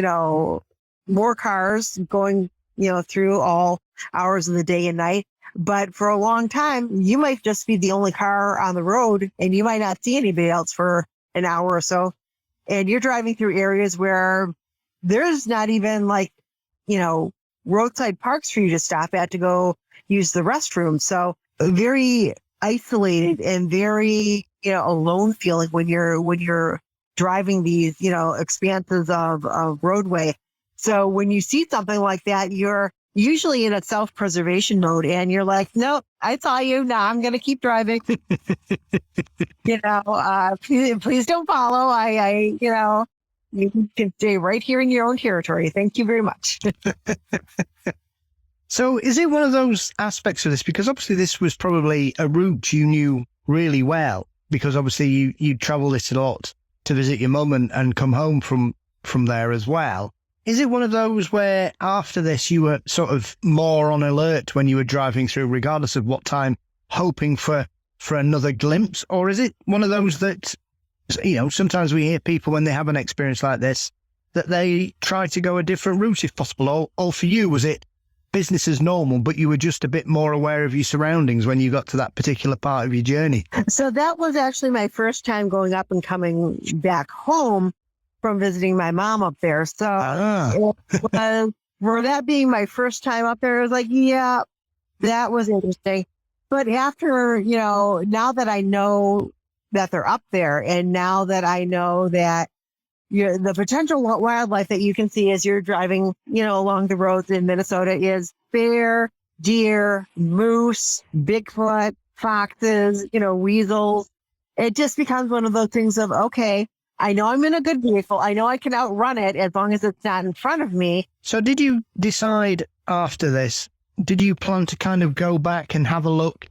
more cars going, through all hours of the day and night. But for a long time, you might just be the only car on the road and you might not see anybody else for an hour or so. And you're driving through areas where there's not even roadside parks for you to stop at to go use the restroom. So very isolated and very, alone feeling when you're driving these, expanses of roadway. So when you see something like that, you're usually in a self-preservation mode and you're like, nope, I saw you. Now I'm going to keep driving. Please don't follow. You can stay right here in your own territory. Thank you very much. So is it one of those aspects of this? Because obviously this was probably a route you knew really well, because obviously you travel this a lot to visit your mum and come home from there as well. Is it one of those where after this you were sort of more on alert when you were driving through, regardless of what time, hoping for another glimpse? Or is it one of those that, sometimes we hear people when they have an experience like this, that they try to go a different route if possible? Or for you, was it business as normal, but you were just a bit more aware of your surroundings when you got to that particular part of your journey? So that was actually my first time going up and coming back home from visiting my mom up there. So it was, for that being my first time up there, I was like, yeah, that was interesting. But after, now that I know that they're up there, and now that I know that the potential wildlife that you can see as you're driving, along the roads in Minnesota is bear, deer, moose, Bigfoot, foxes, weasels. It just becomes one of those things of, okay, I know I'm in a good vehicle. I know I can outrun it as long as it's not in front of me. So did you decide after this, did you plan to kind of go back and have a look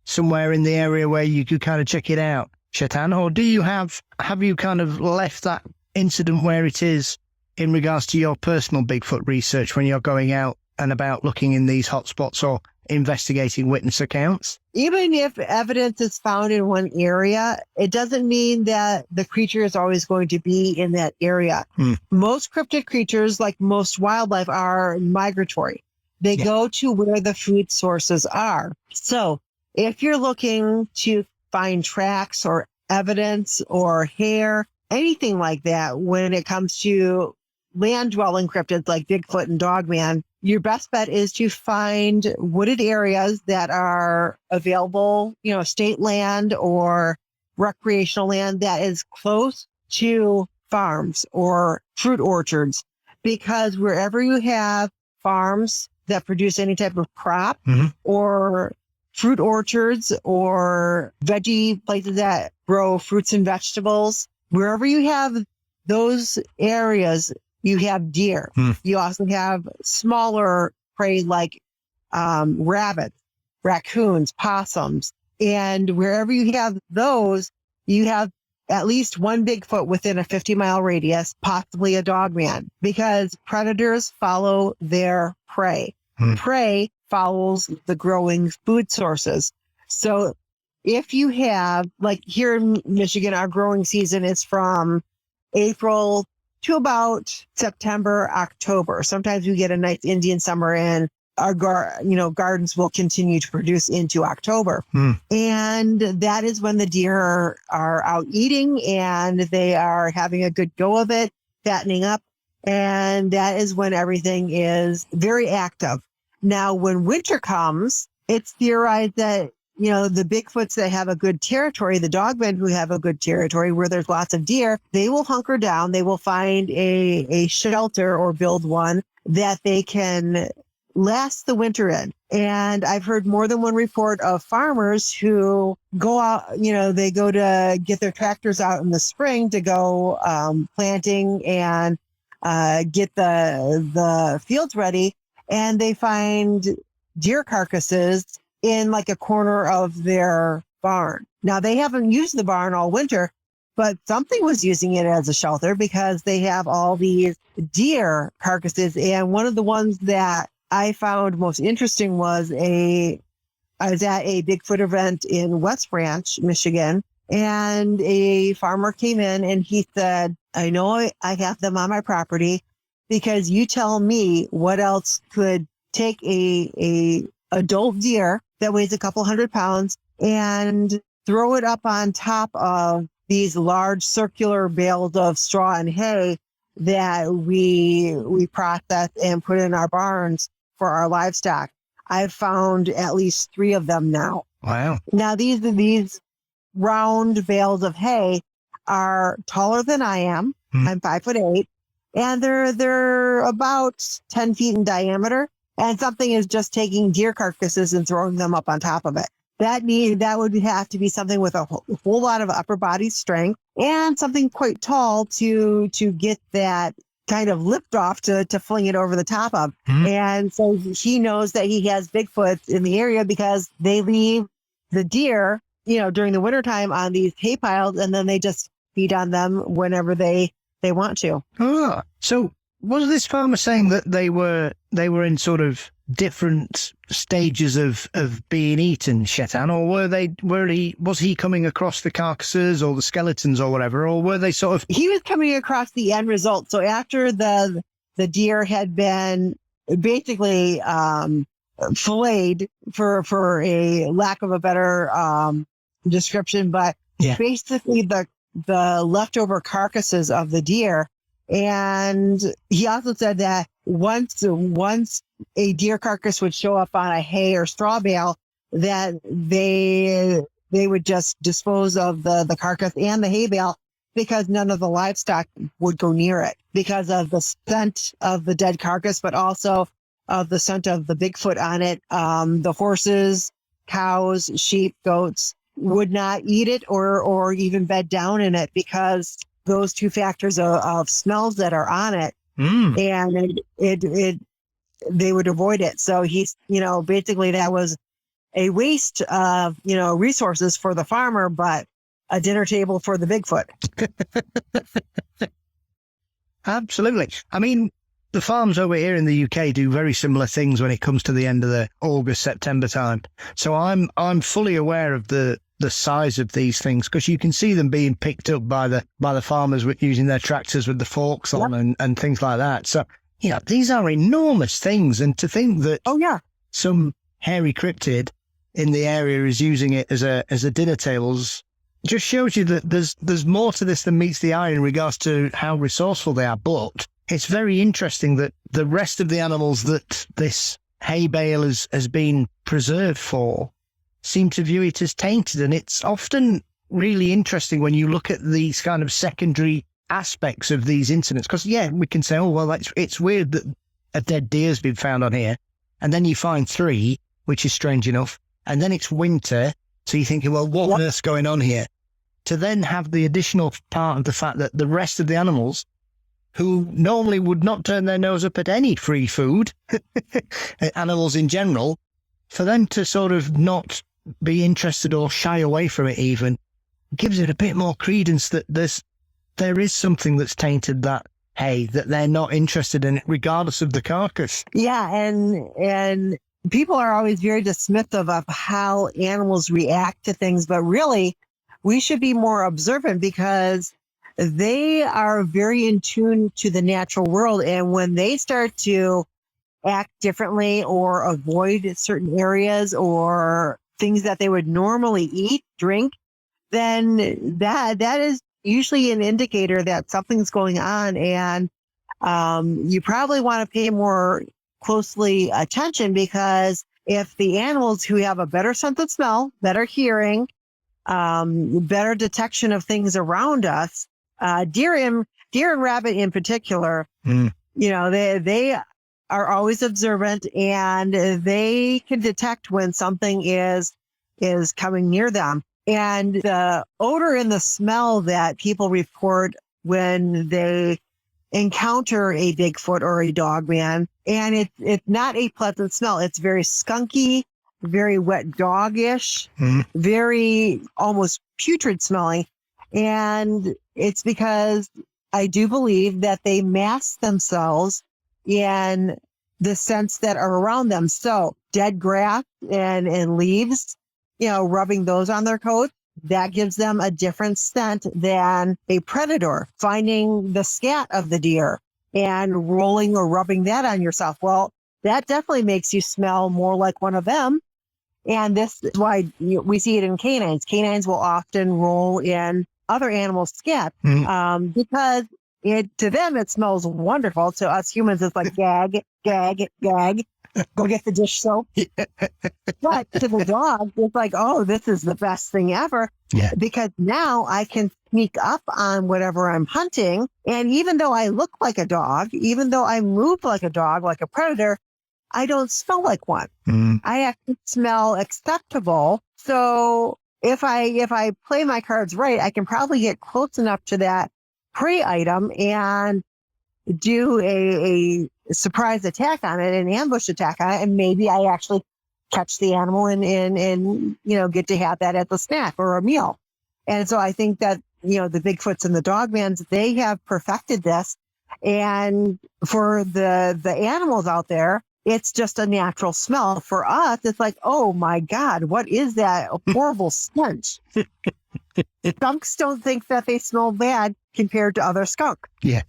somewhere in the area where you could kind of check it out, Shetan? Or do you have you kind of left that incident where it is in regards to your personal Bigfoot research when you're going out and about looking in these hotspots or investigating witness accounts? Even if evidence is found in one area, it doesn't mean that the creature is always going to be in that area. Most cryptid creatures, like most wildlife, are migratory. They go to where the food sources are. So if you're looking to find tracks or evidence or hair, anything like that, when it comes to land-dwelling cryptids like Bigfoot and Dogman, your best bet is to find wooded areas that are available, state land or recreational land that is close to farms or fruit orchards. Because wherever you have farms that produce any type of crop or fruit orchards or veggie places that grow fruits and vegetables, wherever you have those areas, you have deer. You also have smaller prey like rabbits, raccoons, possums. And wherever you have those, you have at least one Bigfoot within a 50-mile radius, possibly a Dogman, because predators follow their prey. Prey follows the growing food sources. So if you have, like here in Michigan, our growing season is from April to about September, October. Sometimes we get a nice Indian summer and our gardens will continue to produce into October. And that is when the deer are out eating and they are having a good go of it, fattening up. And that is when everything is very active. Now, when winter comes, it's theorized that the Bigfoots that have a good territory, the Dogmen who have a good territory where there's lots of deer, they will hunker down. They will find a shelter or build one that they can last the winter in. And I've heard more than one report of farmers who go out, they go to get their tractors out in the spring to go planting and get the fields ready. And they find deer carcasses in like a corner of their barn. Now, they haven't used the barn all winter, but something was using it as a shelter because they have all these deer carcasses. And one of the ones that I found most interesting was I was at a Bigfoot event in West Branch, Michigan, and a farmer came in and he said, I know I have them on my property because you tell me what else could take a adult deer that weighs a couple 100 pounds and throw it up on top of these large circular bales of straw and hay that we process and put in our barns for our livestock. I've found at least 3 of them now. Wow. Now these round bales of hay, are taller than I am. I'm 5'8", and they're about 10 feet in diameter. And something is just taking deer carcasses and throwing them up on top of it. That would have to be something with a whole lot of upper body strength and something quite tall to get that kind of lift off to fling it over the top of. And so he knows that he has Bigfoot in the area because they leave the deer, during the wintertime on these hay piles, and then they just feed on them whenever they want to. Ah, so was this farmer saying that they were in sort of different stages of being eaten, Shetan, or was he coming across the carcasses or the skeletons or whatever, or were they sort of? He was coming across the end result. So after the deer had been basically filleted, for a lack of a better description, but basically the leftover carcasses of the deer. And he also said that once a deer carcass would show up on a hay or straw bale, that they would just dispose of the carcass and the hay bale because none of the livestock would go near it because of the scent of the dead carcass, but also of the scent of the Bigfoot on it. The horses, cows, sheep, goats would not eat it or even bed down in it because those two factors of smells that are on it, and they would avoid it. So he's, basically that was a waste of, resources for the farmer, but a dinner table for the Bigfoot. Absolutely. I mean, the farms over here in the UK do very similar things when it comes to the end of the August, September time. So I'm fully aware of the size of these things because you can see them being picked up by the farmers using their tractors with the forks on and things like that. So, these are enormous things. And to think that some hairy cryptid in the area is using it as a dinner table just shows you that there's more to this than meets the eye in regards to how resourceful they are. But it's very interesting that the rest of the animals that this hay bale has been preserved for seem to view it as tainted. And it's often really interesting when you look at these kind of secondary aspects of these incidents. Because, we can say, oh, well, it's weird that a dead deer's been found on here. And then you find 3, which is strange enough. And then it's winter. So you're thinking, well, what on earth's going on here? To then have the additional part of the fact that the rest of the animals who normally would not turn their nose up at any free food, animals in general, for them to sort of not be interested or shy away from it even, gives it a bit more credence that there is something that's tainted that hay, that they're not interested in it, regardless of the carcass. Yeah, and people are always very dismissive of how animals react to things, but really, we should be more observant because they are very in tune to the natural world. And when they start to act differently or avoid certain areas or things that they would normally eat, drink, then that is usually an indicator that something's going on. And you probably want to pay more closely attention because if the animals who have a better sense of smell, better hearing, better detection of things around us, deer and rabbit in particular, they are always observant and they can detect when something is coming near them. And the odor and the smell that people report when they encounter a Bigfoot or a dogman, and it's not a pleasant smell. It's very skunky, very wet doggish, very almost putrid smelling. And it's because I do believe that they mask themselves in the scents that are around them. So dead grass and leaves, rubbing those on their coat, that gives them a different scent than a predator. Finding the scat of the deer and rolling or rubbing that on yourself. Well, that definitely makes you smell more like one of them. And this is why we see it in canines. Canines will often roll in other animals' scat because to them it smells wonderful. To us humans, it's like gag, gag, gag. go get the dish soap. But to the dog, it's like, oh, this is the best thing ever. Yeah. Because now I can sneak up on whatever I'm hunting. And even though I look like a dog, even though I move like a dog, like a predator, I don't smell like one. I actually smell acceptable. So if I play my cards right, I can probably get close enough to that prey item and do a surprise attack on it, an ambush attack on it, and maybe I actually catch the animal and get to have that as a snack or a meal. And so I think that, the Bigfoots and the Dogmans, they have perfected this. And for the animals out there, it's just a natural smell. For us, it's like, oh my God, what is that horrible stench? Skunks don't think that they smell bad compared to other skunk. Yeah.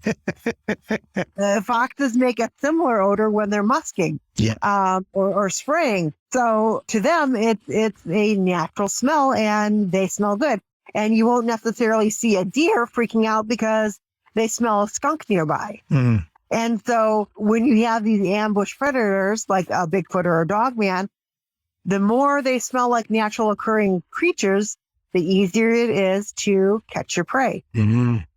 Foxes make a similar odor when they're musking, or spraying. So to them, it's a natural smell, and they smell good. And you won't necessarily see a deer freaking out because they smell a skunk nearby. And so when you have these ambush predators like a Bigfoot or a Dogman, the more they smell like natural occurring creatures, the easier it is to catch your prey.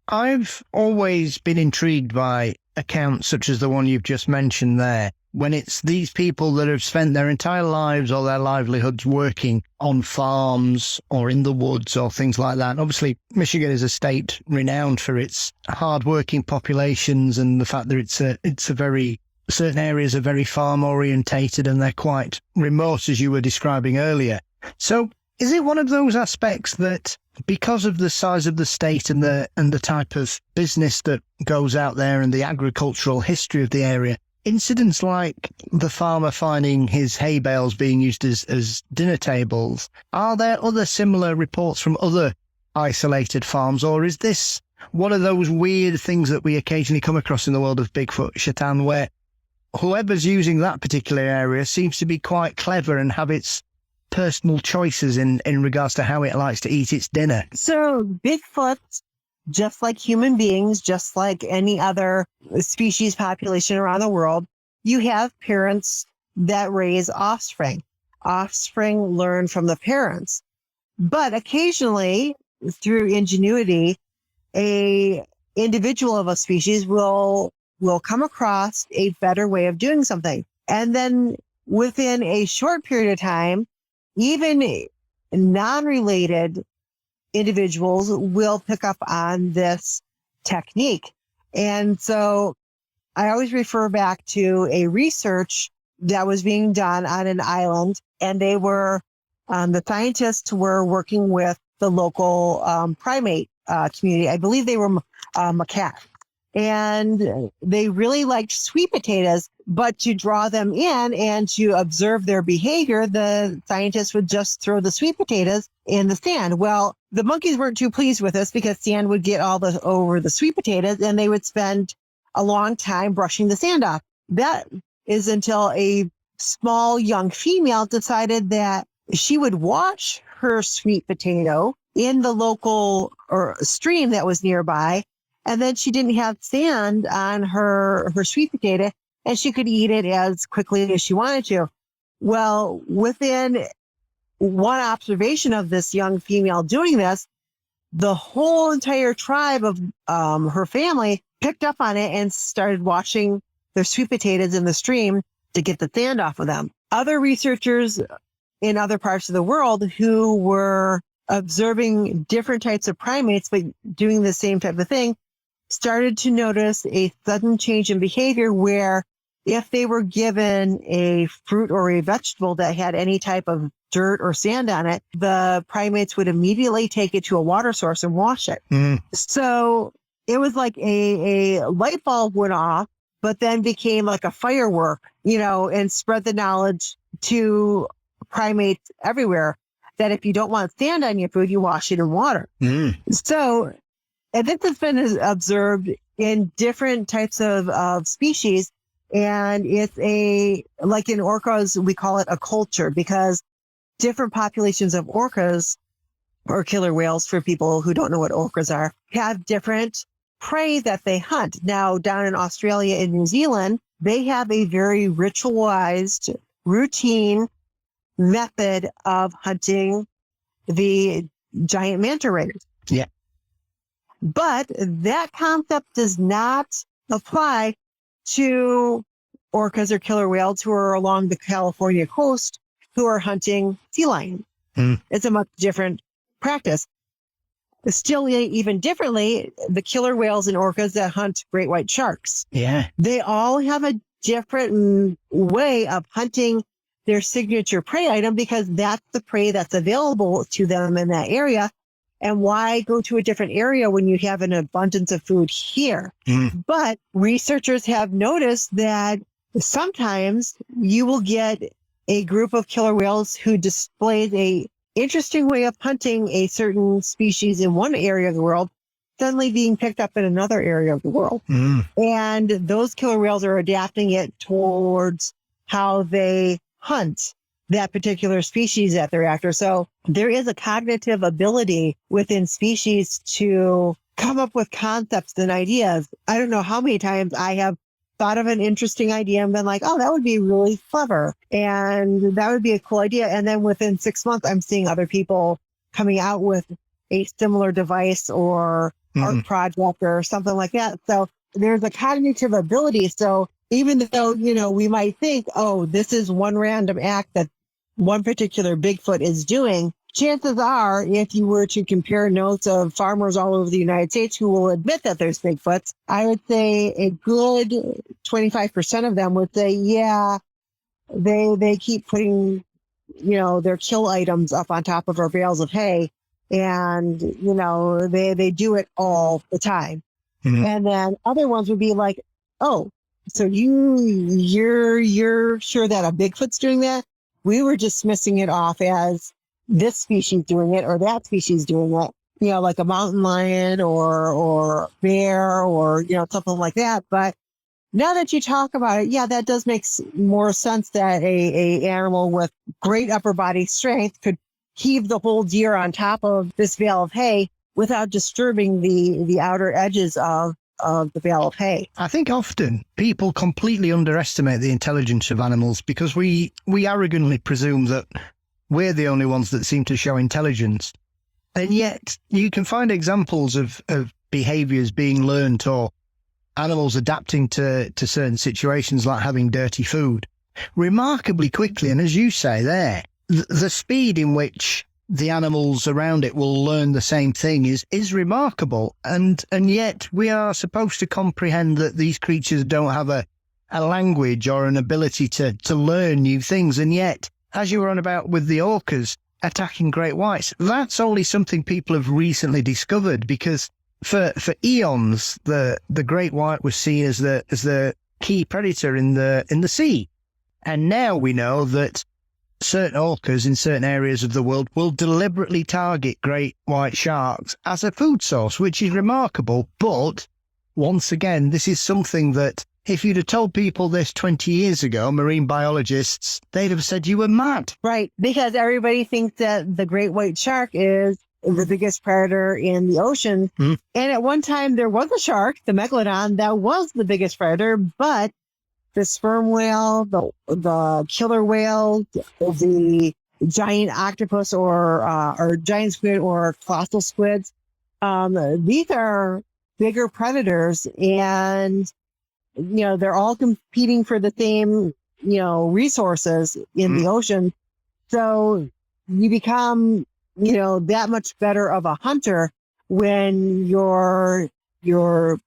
I've always been intrigued by accounts such as the one you've just mentioned there, when it's these people that have spent their entire lives or their livelihoods working on farms or in the woods or things like that. And obviously, Michigan is a state renowned for its hard-working populations and the fact that it's a very, certain areas are very farm orientated and they're quite remote, as you were describing earlier. So is it one of those aspects that because of the size of the state and the type of business that goes out there and the agricultural history of the area, incidents like the farmer finding his hay bales being used as dinner tables, are there other similar reports from other isolated farms, or is this one of those weird things that we occasionally come across in the world of Bigfoot, Shetan, where whoever's using that particular area seems to be quite clever and have its personal choices in regards to how it likes to eat its dinner? So Bigfoot, just like human beings, just like any other species population around the world, you have parents that raise offspring. Offspring learn from the parents. But occasionally, through ingenuity, a individual of a species will come across a better way of doing something. And then within a short period of time, even non-related individuals will pick up on this technique. And so I always refer back to a research that was being done on an island, and they were, the scientists were working with the local primate community. I believe they were macaques. And they really liked sweet potatoes, but to draw them in and to observe their behavior, the scientists would just throw the sweet potatoes in the sand. Well, the monkeys weren't too pleased with this because sand would get all over the sweet potatoes, and they would spend a long time brushing the sand off. That is until a small young female decided that she would wash her sweet potato in the local stream that was nearby. And then she didn't have sand on her sweet potato, and she could eat it as quickly as she wanted to. Well, within one observation of this young female doing this, the whole entire tribe of her family picked up on it and started washing their sweet potatoes in the stream to get the sand off of them. Other researchers in other parts of the world who were observing different types of primates but doing the same type of thing started to notice a sudden change in behavior where if they were given a fruit or a vegetable that had any type of dirt or sand on it, the primates would immediately take it to a water source and wash it. So it was like a light bulb went off, but then became like a firework, and spread the knowledge to primates everywhere that if you don't want sand on your food, you wash it in water. So, and this has been observed in different types of species. And it's like in orcas, we call it a culture because different populations of orcas, or killer whales for people who don't know what orcas are, have different prey that they hunt. Now, down in Australia and New Zealand, they have a very ritualized, routine method of hunting the giant manta rays. Yeah. But that concept does not apply to orcas or killer whales who are along the California coast who are hunting sea lions. It's a much different practice. Still, even differently, the killer whales and orcas that hunt great white sharks. Yeah. They all have a different way of hunting their signature prey item because that's the prey that's available to them in that area. And why go to a different area when you have an abundance of food here? But researchers have noticed that sometimes you will get a group of killer whales who displays a interesting way of hunting a certain species in one area of the world, suddenly being picked up in another area of the world. And those killer whales are adapting it towards how they hunt that particular species that they're after. So there is a cognitive ability within species to come up with concepts and ideas. I don't know how many times I have thought of an interesting idea and been like, oh, that would be really clever. And that would be a cool idea. And then within 6 months, I'm seeing other people coming out with a similar device or art project or something like that. So there's a cognitive ability. So even though, we might think, oh, this is one random act that one particular Bigfoot is doing, chances are, if you were to compare notes of farmers all over the United States who will admit that there's Bigfoots, I would say a good 25% of them would say, yeah, they keep putting, their kill items up on top of our bales of hay. And, they do it all the time. And then other ones would be like, oh, so you're sure that a Bigfoot's doing that? We were dismissing it off as this species doing it or that species doing it, like a mountain lion or bear or, something like that. But now that you talk about it, yeah, that does make more sense that a animal with great upper body strength could heave the whole deer on top of this bale of hay without disturbing the outer edges of the bale of hay. I think often people completely underestimate the intelligence of animals because we arrogantly presume that we're the only ones that seem to show intelligence. And yet you can find examples of behaviors being learnt or animals adapting to certain situations like having dirty food remarkably quickly. And as you say there, the speed in which the animals around it will learn the same thing is remarkable. And yet we are supposed to comprehend that these creatures don't have a language or an ability to learn new things. And yet, as you were on about with the orcas attacking great whites, that's only something people have recently discovered because for eons, the great white was seen as the key predator in the sea. And now we know that certain orcas in certain areas of the world will deliberately target great white sharks as a food source, which is remarkable. But once again, this is something that if you'd have told people this 20 years ago, marine biologists, they'd have said you were mad. Right, because everybody thinks that the great white shark is the biggest predator in the ocean. And at one time there was a shark, the megalodon, that was the biggest predator, but the sperm whale, the killer whale, the giant octopus or giant squid or colossal squids, these are bigger predators, and they're all competing for the same resources in the ocean. So you become that much better of a hunter when you're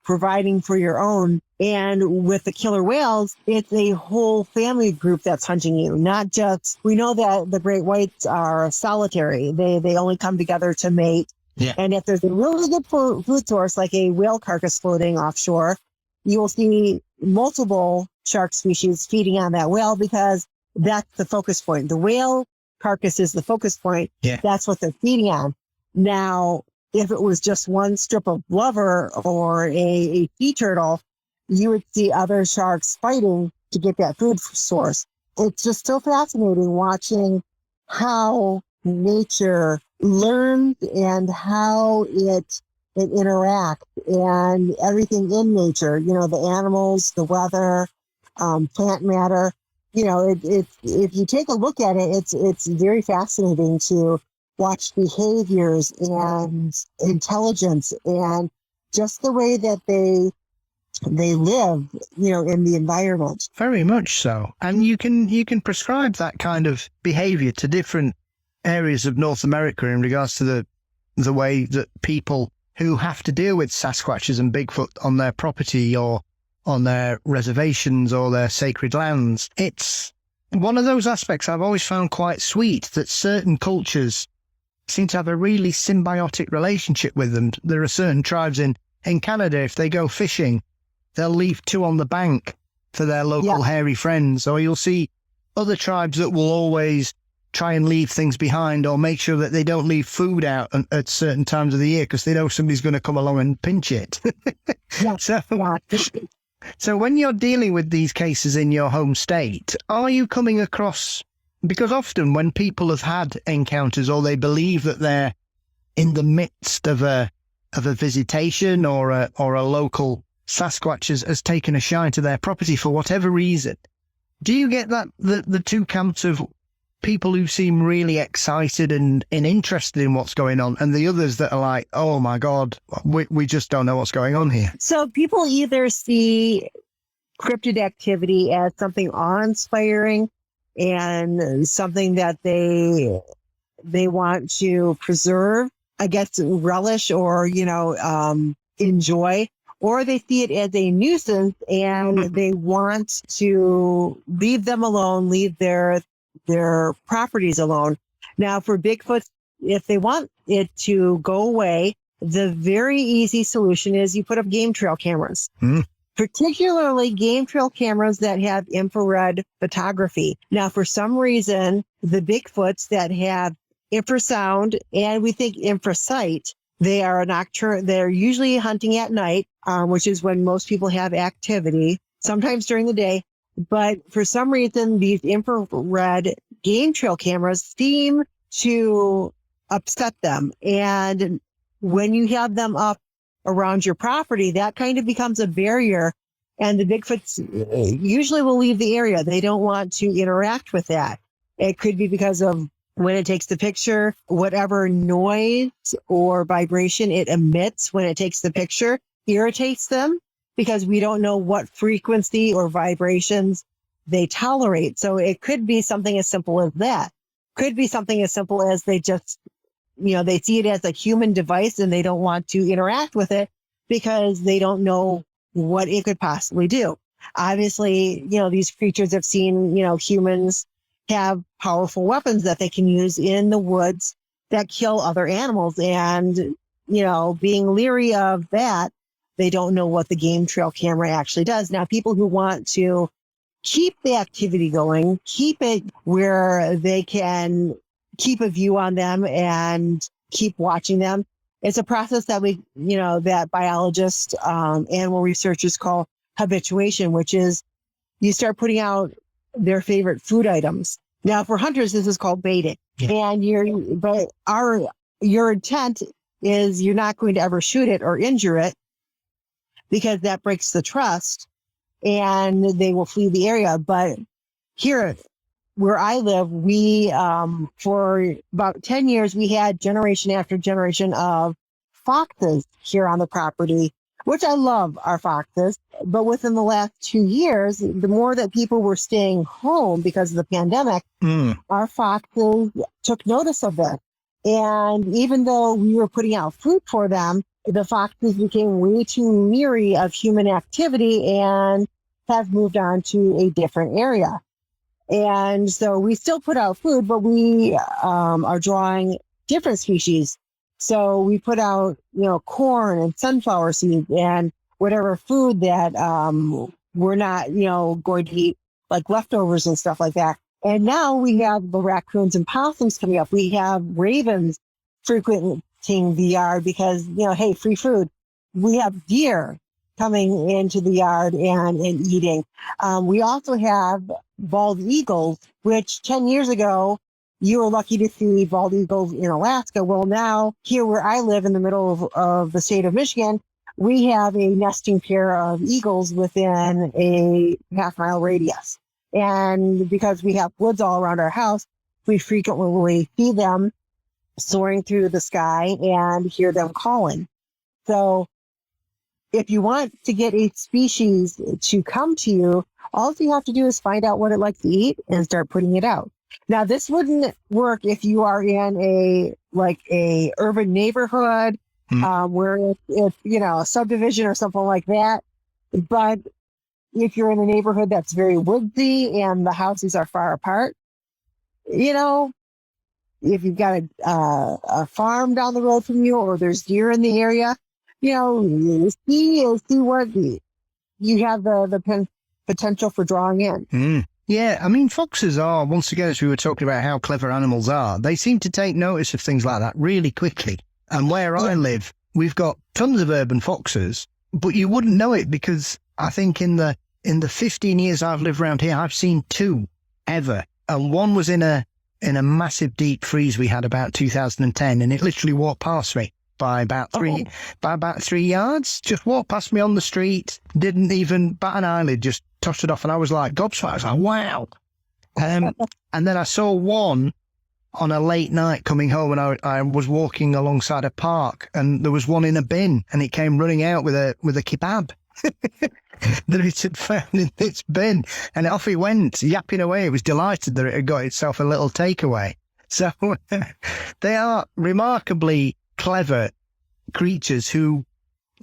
providing for your own. And with the killer whales, it's a whole family group that's hunting you, not just, we know that the great whites are solitary. They only come together to mate. Yeah. And if there's a really good food source, like a whale carcass floating offshore, you will see multiple shark species feeding on that whale because that's the focus point. The whale carcass is the focus point. Yeah. That's what they're feeding on. Now, if it was just one strip of blubber or a sea turtle, you would see other sharks fighting to get that food source. It's just so fascinating watching how nature learns and how it interacts and everything in nature, the animals, the weather, plant matter. If you take a look at it, it's very fascinating to watch behaviors and intelligence and just the way that they live, in the environment. Very much so. And you can prescribe that kind of behavior to different areas of North America in regards to the way that people who have to deal with Sasquatches and Bigfoot on their property or on their reservations or their sacred lands. It's one of those aspects I've always found quite sweet, that certain cultures seem to have a really symbiotic relationship with them. There are certain tribes in Canada, if they go fishing, they'll leave two on the bank for their local hairy friends. Or you'll see other tribes that will always try and leave things behind or make sure that they don't leave food out at certain times of the year because they know somebody's going to come along and pinch it. So when you're dealing with these cases in your home state, are you coming across, because often when people have had encounters or they believe that they're in the midst of a visitation or a local Sasquatch has taken a shine to their property for whatever reason, do you get that the two camps of people who seem really excited and interested in what's going on, and the others that are like, oh my God, we just don't know what's going on here? So people either see cryptid activity as something awe-inspiring and something that they want to preserve, I guess, relish or, enjoy, or they see it as a nuisance and they want to leave them alone, leave their properties alone. Now, for Bigfoot, if they want it to go away, the very easy solution is you put up game trail cameras, particularly game trail cameras that have infrared photography. Now, for some reason, the Bigfoots that have infrasound and we think infrasight, they are nocturnal. They're usually hunting at night, which is when most people have activity, sometimes during the day. But for some reason, these infrared game trail cameras seem to upset them. And when you have them up around your property, that kind of becomes a barrier. And the Bigfoots usually will leave the area. They don't want to interact with that. It could be because of when it takes the picture, whatever noise or vibration it emits when it takes the picture irritates them, because we don't know what frequency or vibrations they tolerate. So it could be something as simple as that. Could be something as simple as they just, they see it as a human device and they don't want to interact with it because they don't know what it could possibly do. Obviously, these creatures have seen, humans have powerful weapons that they can use in the woods that kill other animals. And, being leery of that, they don't know what the game trail camera actually does. Now, people who want to keep the activity going, keep it where they can keep a view on them and keep watching them. It's a process that that biologists, animal researchers call habituation, which is you start putting out their favorite food items. Now, for hunters, this is called baiting. Yeah. And your intent is you're not going to ever shoot it or injure it, because that breaks the trust and they will flee the area. But here where I live, we, for about 10 years, we had generation after generation of foxes here on the property, which I love our foxes. But within the last 2 years, the more that people were staying home because of the pandemic, our foxes took notice of this. And even though we were putting out food for them, the foxes became way too leery of human activity and have moved on to a different area. And so we still put out food, but we are drawing different species. So we put out, corn and sunflower seeds and whatever food that we're not, going to eat, like leftovers and stuff like that. And now we have the raccoons and possums coming up. We have ravens frequenting the yard because, hey, free food. We have deer coming into the yard and eating. We also have bald eagles, which 10 years ago, you were lucky to see bald eagles in Alaska. Well, now here where I live in the middle of the state of Michigan, we have a nesting pair of eagles within a half-mile radius. And because we have woods all around our house, we frequently see them soaring through the sky and hear them calling. So if you want to get a species to come to you, all you have to do is find out what it likes to eat and start putting it out. Now, this wouldn't work if you are in a urban neighborhood where it's, a subdivision or something like that. But if you're in a neighborhood that's very woodsy and the houses are far apart, if you've got a farm down the road from you or there's deer in the area, see what you have the potential for drawing in. Yeah, I mean, foxes are, once again, as we were talking about how clever animals are, they seem to take notice of things like that really quickly. And where I live, we've got tons of urban foxes, but you wouldn't know it because I think in the 15 years I've lived around here, I've seen 2 ever. And one was in a massive deep freeze we had about 2010, and it literally walked past me by about 3 yards. Just walked past me on the street, didn't even bat an eyelid, just tossed it off, and I was like gobsmacked. I was like, wow. And then I saw one on a late night coming home, and I was walking alongside a park, and there was one in a bin, and it came running out with a kebab that it had found in its bin, and off it went, yapping away. It was delighted that it had got itself a little takeaway. So they are remarkably clever creatures who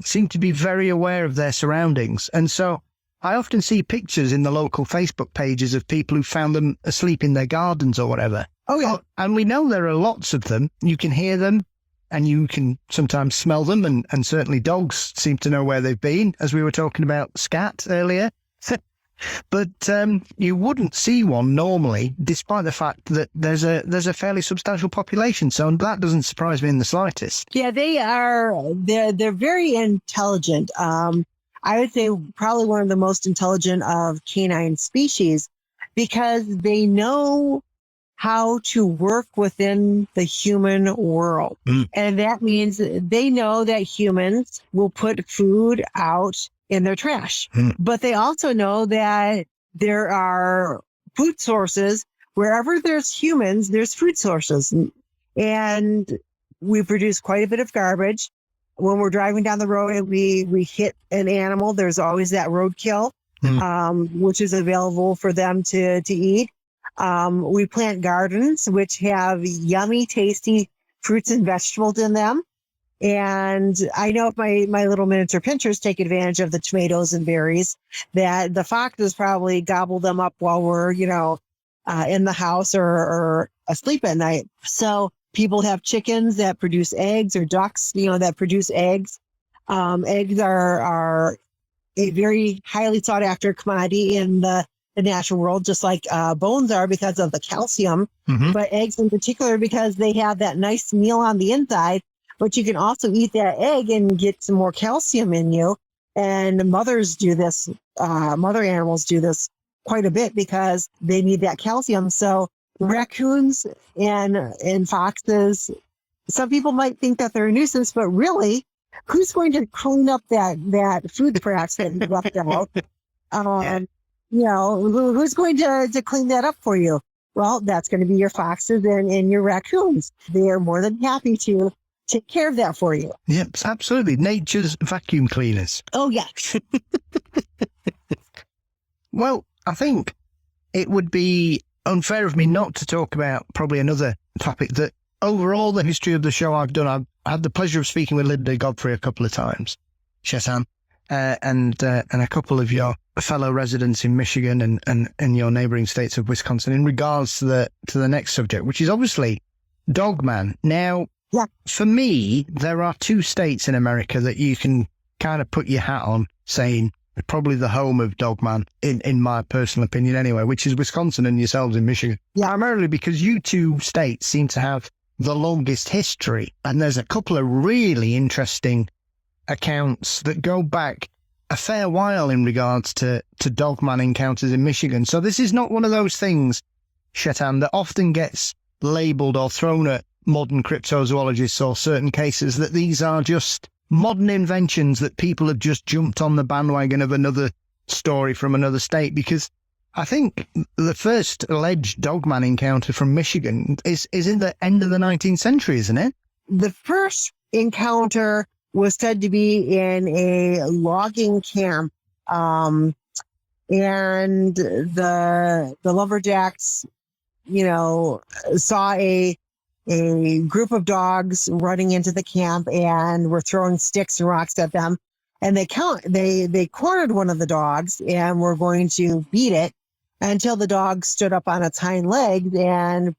seem to be very aware of their surroundings. And so I often see pictures in the local Facebook pages of people who found them asleep in their gardens or whatever. Oh, yeah. And we know there are lots of them. You can hear them and you can sometimes smell them. And certainly dogs seem to know where they've been, as we were talking about scat earlier. But you wouldn't see one normally, despite the fact that there's a fairly substantial population. So that doesn't surprise me in the slightest. Yeah, they're very intelligent. I would say probably one of the most intelligent of canine species because they know how to work within the human world. And that means they know that humans will put food out in their trash. But they also know that there are food sources. Wherever there's humans, there's food sources. And we produce quite a bit of garbage. When we're driving down the road and we hit an animal, there's always that roadkill, which is available for them to eat. We plant gardens, which have yummy, tasty fruits and vegetables in them. And I know if my little miniature pinchers take advantage of the tomatoes and berries, that the foxes probably gobble them up while we're, in the house or asleep at night. So people have chickens that produce eggs or ducks, that produce eggs. Eggs are a very highly sought after commodity in the natural world, just like bones are because of the calcium, but eggs in particular because they have that nice meal on the inside. But you can also eat that egg and get some more calcium in you. And mothers do this, mother animals do this quite a bit because they need that calcium. So raccoons and foxes, some people might think that they're a nuisance, but really, who's going to clean up that food scraps that you left out? Who's going to clean that up for you? Well, that's going to be your foxes and your raccoons. They are more than happy to take care of that for you. Yep, absolutely. Nature's vacuum cleaners. Oh, yeah. Well, I think it would be unfair of me not to talk about probably another topic that over all the history of the show I've done, I've had the pleasure of speaking with Linda Godfrey a couple of times, Shetan, and a couple of your fellow residents in Michigan and in your neighboring states of Wisconsin in regards to the next subject, which is obviously Dogman. Now, for me, there are 2 states in America that you can kind of put your hat on saying probably the home of Dogman, in my personal opinion anyway, which is Wisconsin and yourselves in Michigan. Yeah, primarily because you 2 states seem to have the longest history. And there's a couple of really interesting accounts that go back a fair while in regards to Dogman encounters in Michigan. So this is not one of those things, Shetan, that often gets labelled or thrown at modern cryptozoologists or certain cases, that these are just modern inventions that people have just jumped on the bandwagon of another story from another state? Because I think the first alleged dogman encounter from Michigan is in the end of the 19th century, isn't it? The first encounter was said to be in a logging camp. And the lumberjacks, saw a group of dogs running into the camp and were throwing sticks and rocks at them. And they cornered one of the dogs and were going to beat it until the dog stood up on its hind legs and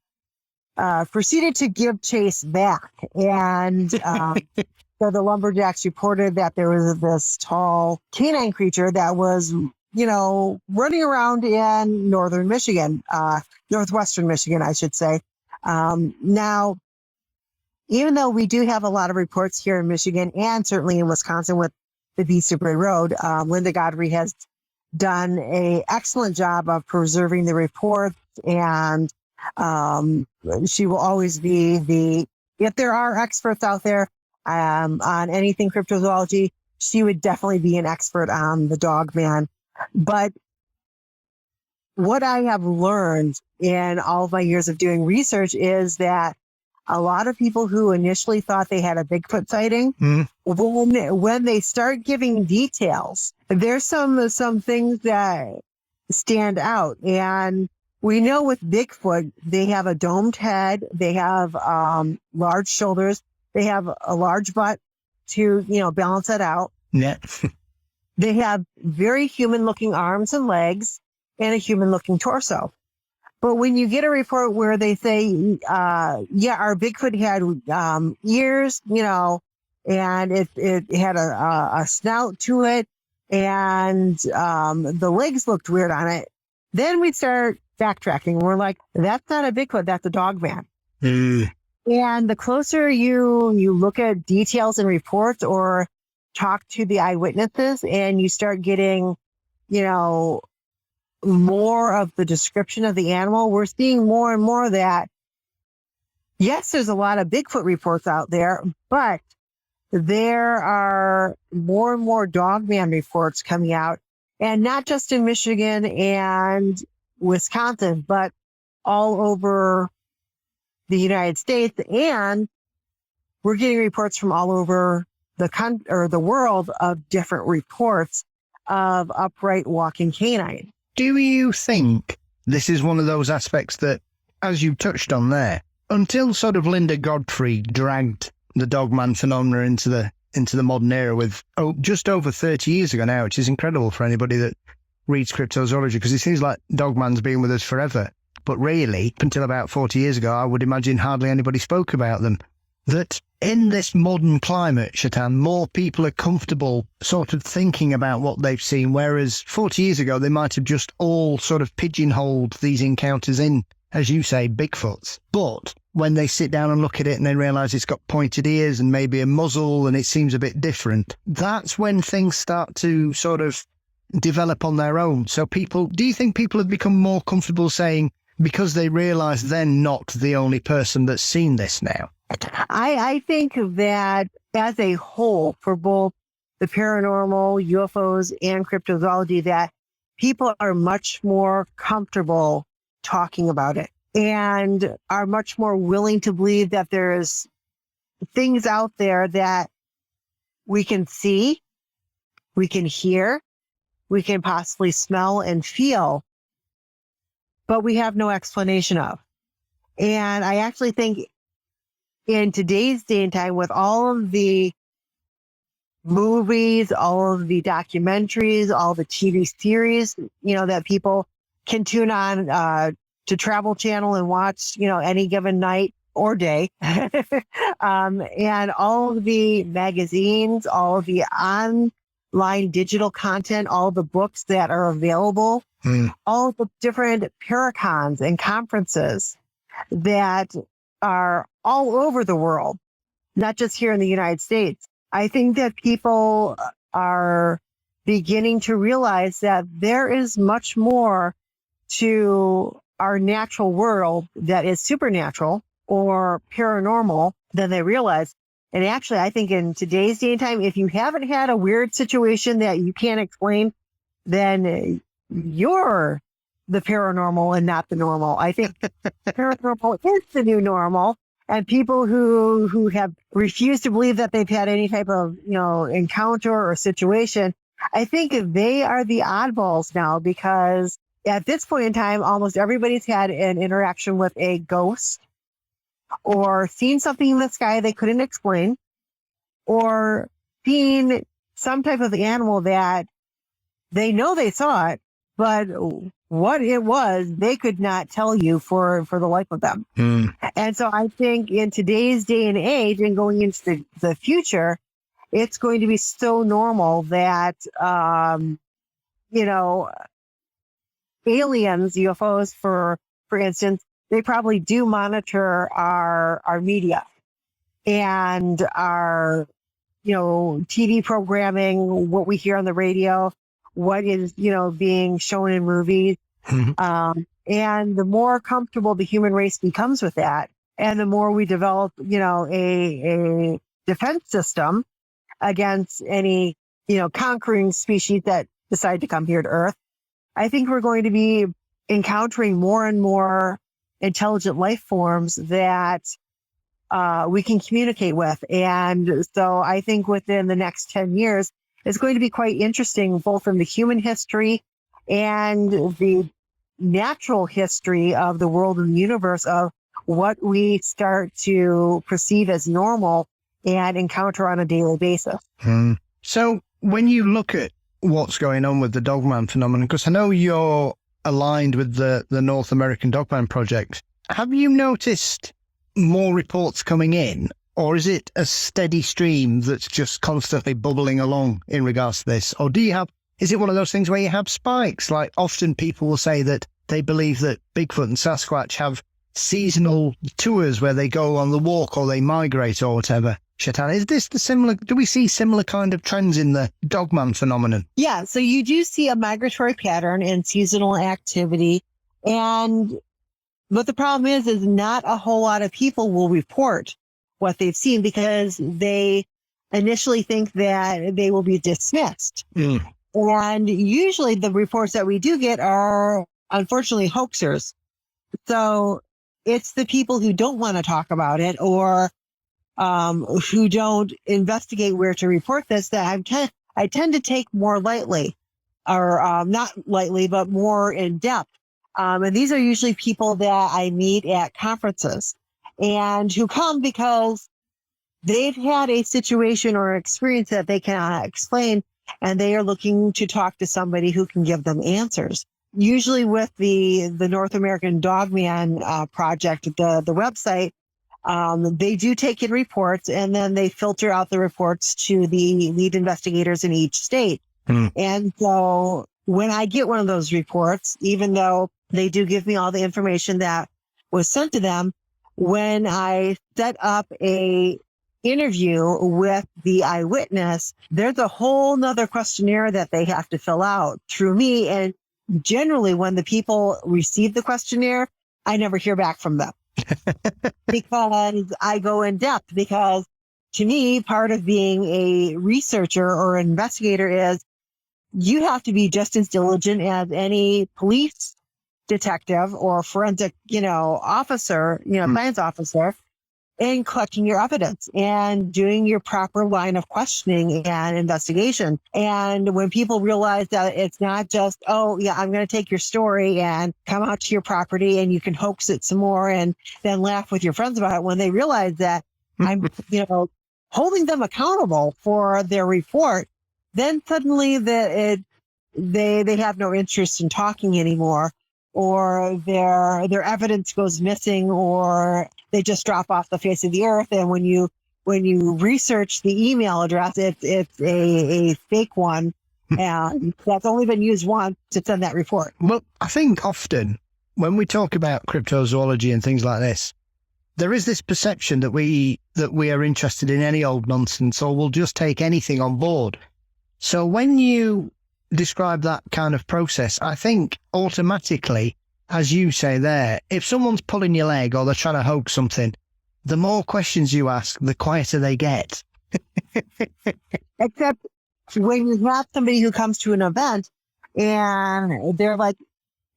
proceeded to give chase back. And so the lumberjacks reported that there was this tall canine creature that was, running around in northwestern Michigan, I should say. Now, even though we do have a lot of reports here in Michigan and certainly in Wisconsin with the Beast of Bray Road, Linda Godfrey has done an excellent job of preserving the reports, and she will always be if there are experts out there on anything cryptozoology, she would definitely be an expert on the Dogman. But what I have learned in all of my years of doing research is that a lot of people who initially thought they had a Bigfoot sighting, when they start giving details, there's some things that stand out. And we know with Bigfoot, they have a domed head, they have large shoulders, they have a large butt to, balance it out. Yeah. They have very human-looking arms and legs and a human-looking torso. But when you get a report where they say, our Bigfoot had ears, and it had a snout to it, and the legs looked weird on it, then we start backtracking. We're like, that's not a Bigfoot, that's a Dogman. And the closer you look at details and reports or talk to the eyewitnesses, and you start getting, more of the description of the animal, we're seeing more and more that, yes, there's a lot of Bigfoot reports out there, but there are more and more Dogman reports coming out, and not just in Michigan and Wisconsin, but all over the United States. And we're getting reports from all over the world of different reports of upright walking canine. Do you think this is one of those aspects that, as you touched on there, until sort of Linda Godfrey dragged the Dogman phenomena into the modern era with just over 30 years ago now, which is incredible for anybody that reads cryptozoology, because it seems like Dogman's been with us forever. But really, up until about 40 years ago, I would imagine hardly anybody spoke about them. That in this modern climate, Shetan, more people are comfortable sort of thinking about what they've seen, whereas 40 years ago, they might have just all sort of pigeonholed these encounters in, as you say, Bigfoots. But when they sit down and look at it and they realise it's got pointed ears and maybe a muzzle and it seems a bit different, that's when things start to sort of develop on their own. So do you think people have become more comfortable saying, because they realise they're not the only person that's seen this now? I think that as a whole, for both the paranormal, UFOs, and cryptozoology, that people are much more comfortable talking about it and are much more willing to believe that there's things out there that we can see, we can hear, we can possibly smell and feel, but we have no explanation of. And I actually think in today's day and time, with all of the movies, all of the documentaries, all the TV series, that people can tune on to Travel Channel and watch, any given night or day, and all of the magazines, all of the online digital content, all the books that are available, all the different paracons and conferences that are all over the world, not just here in the United States. I think that people are beginning to realize that there is much more to our natural world that is supernatural or paranormal than they realize. And actually, I think in today's day and time, if you haven't had a weird situation that you can't explain, then you're the paranormal and not the normal. I think paranormal is the new normal. And people who have refused to believe that they've had any type of, encounter or situation, I think they are the oddballs now, because at this point in time, almost everybody's had an interaction with a ghost or seen something in the sky they couldn't explain, or seen some type of animal that they know they saw it, but what it was, they could not tell you for the life of them. And so I think in today's day and age and going into the future, it's going to be so normal that, aliens, UFOs, for instance, they probably do monitor our media and our, TV programming, what we hear on the radio, what is, being shown in movies. And the more comfortable the human race becomes with that, and the more we develop, a defense system against any, conquering species that decide to come here to Earth, I think we're going to be encountering more and more intelligent life forms that we can communicate with. And so I think within the next 10 years, it's going to be quite interesting, both in the human history and the natural history of the world and the universe, of what we start to perceive as normal and encounter on a daily basis. So when you look at what's going on with the Dogman phenomenon, because I know you're aligned with the North American Dogman Project, have you noticed more reports coming in, or is it a steady stream that's just constantly bubbling along in regards to this? Or is it one of those things where you have spikes? Like, often people will say that they believe that Bigfoot and Sasquatch have seasonal tours where they go on the walk or they migrate or whatever. Shetan, is this do we see similar kind of trends in the Dogman phenomenon? Yeah, so you do see a migratory pattern and seasonal activity. But the problem is not a whole lot of people will report what they've seen, because they initially think that they will be dismissed. And usually the reports that we do get are, unfortunately, hoaxers. So it's the people who don't want to talk about it, or who don't investigate where to report this, that I tend to take more lightly, or not lightly, but more in depth. And these are usually people that I meet at conferences, and who come because they've had a situation or experience that they cannot explain, and they are looking to talk to somebody who can give them answers. Usually with the North American Dogman Project, the website, they do take in reports, and then they filter out the reports to the lead investigators in each state. And so when I get one of those reports, even though they do give me all the information that was sent to them, when I set up a interview with the eyewitness, there's a whole nother questionnaire that they have to fill out through me. And generally, when the people receive the questionnaire, I never hear back from them because I go in depth. Because to me, part of being a researcher or investigator is you have to be just as diligent as any police detective or forensic, officer, science officer, in collecting your evidence and doing your proper line of questioning and investigation. And when people realize that it's not just, oh yeah, I'm going to take your story and come out to your property and you can hoax it some more and then laugh with your friends about it, when they realize that I'm, holding them accountable for their report, then suddenly they have no interest in talking anymore, or their evidence goes missing, or they just drop off the face of the earth. And when you research the email address, it's a fake one, and that's only been used once to send that report. Well, I think often when we talk about cryptozoology and things like this, there is this perception that we are interested in any old nonsense, or we'll just take anything on board. So when you describe that kind of process, I think automatically, as you say there, if someone's pulling your leg or they're trying to hoax something, the more questions you ask, the quieter they get. Except when you have somebody who comes to an event and they're like,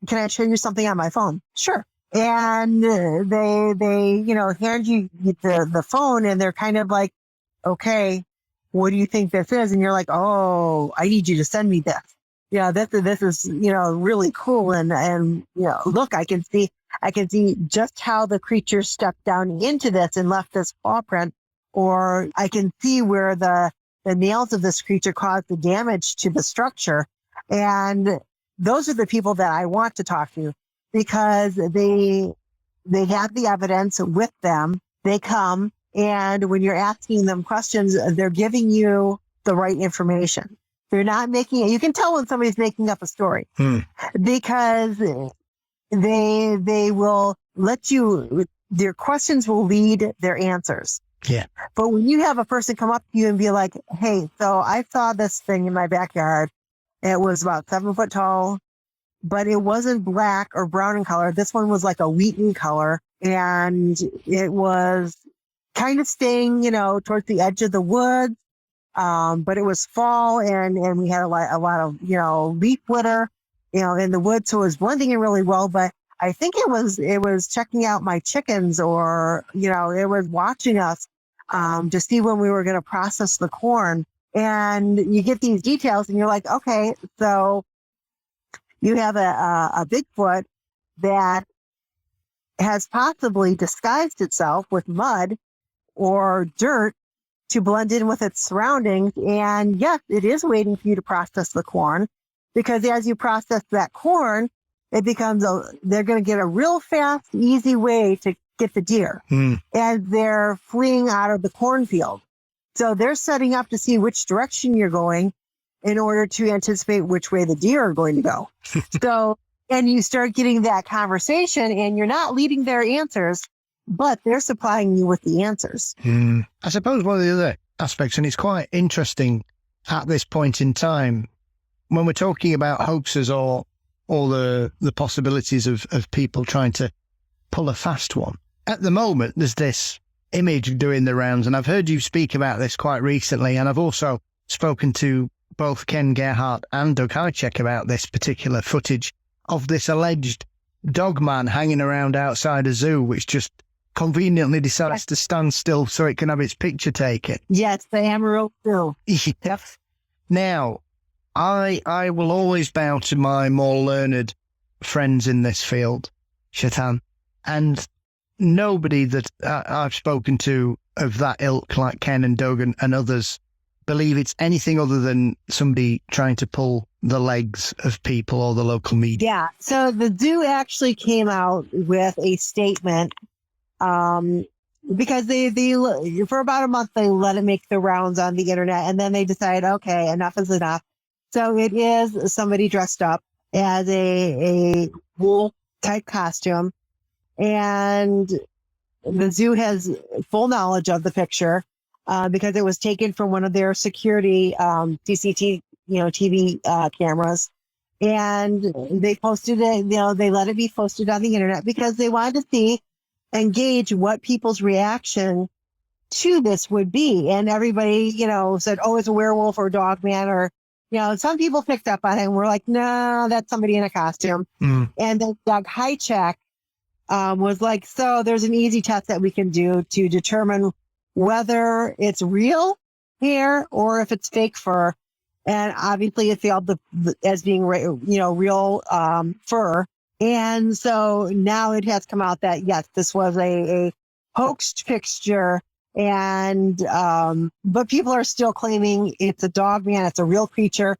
can I show you something on my phone? Sure. And they hand you the phone and they're kind of like, okay, what do you think this is? And you're like, oh, I need you to send me this. Yeah, this is, really cool. And look, I can see just how the creature stepped down into this and left this paw print, or I can see where the nails of this creature caused the damage to the structure. And those are the people that I want to talk to, because they have the evidence with them. They come, and when you're asking them questions, they're giving you the right information. They're not making it. You can tell when somebody's making up a story because they will let you, their questions will lead their answers. Yeah. But when you have a person come up to you and be like, hey, so I saw this thing in my backyard. It was about 7 foot tall, but it wasn't black or brown in color. This one was like a wheaten color, and it was kind of staying, towards the edge of the woods. But it was fall, and we had a lot of, leaf litter, in the woods. So it was blending in really well, but I think it was checking out my chickens, or, it was watching us, to see when we were going to process the corn. And you get these details and you're like, okay, so you have a Bigfoot that has possibly disguised itself with mud or dirt to blend in with its surroundings. And yes, it is waiting for you to process the corn, because as you process that corn, it becomes they're going to get a real fast, easy way to get the deer as they're fleeing out of the cornfield. So they're setting up to see which direction you're going in order to anticipate which way the deer are going to go. So, and you start getting that conversation, and you're not leading their answers, but they're supplying you with the answers. I suppose one of the other aspects, and it's quite interesting at this point in time, when we're talking about hoaxes or the possibilities of people trying to pull a fast one. At the moment, there's this image doing the rounds, and I've heard you speak about this quite recently, and I've also spoken to both Ken Gerhardt and Doug Hychek about this particular footage of this alleged dog man hanging around outside a zoo, which just conveniently decides to stand still so it can have its picture taken. Yes, the Amarillo Zoo. Yep. Now, I will always bow to my more learned friends in this field, Shetan, and nobody that I've spoken to of that ilk, like Ken and Doug and others, believe it's anything other than somebody trying to pull the legs of people or the local media. Yeah. So the zoo actually came out with a statement, because they for about a month, they let it make the rounds on the internet, and then they decide, okay, enough is enough. So it is somebody dressed up as a wool type costume, and the zoo has full knowledge of the picture, because it was taken from one of their security CCTV TV cameras, and they posted it. They let it be posted on the internet because they wanted to engage what people's reaction to this would be. And everybody, said, oh, it's a werewolf or a dog man, or some people picked up on it and were like, no, that's somebody in a costume. And then Doug Hychek was like, so there's an easy test that we can do to determine whether it's real hair or if it's fake fur. And obviously it failed as being, real fur. And so now it has come out that, yes, this was a hoaxed picture. And, but people are still claiming it's a dog man, it's a real creature.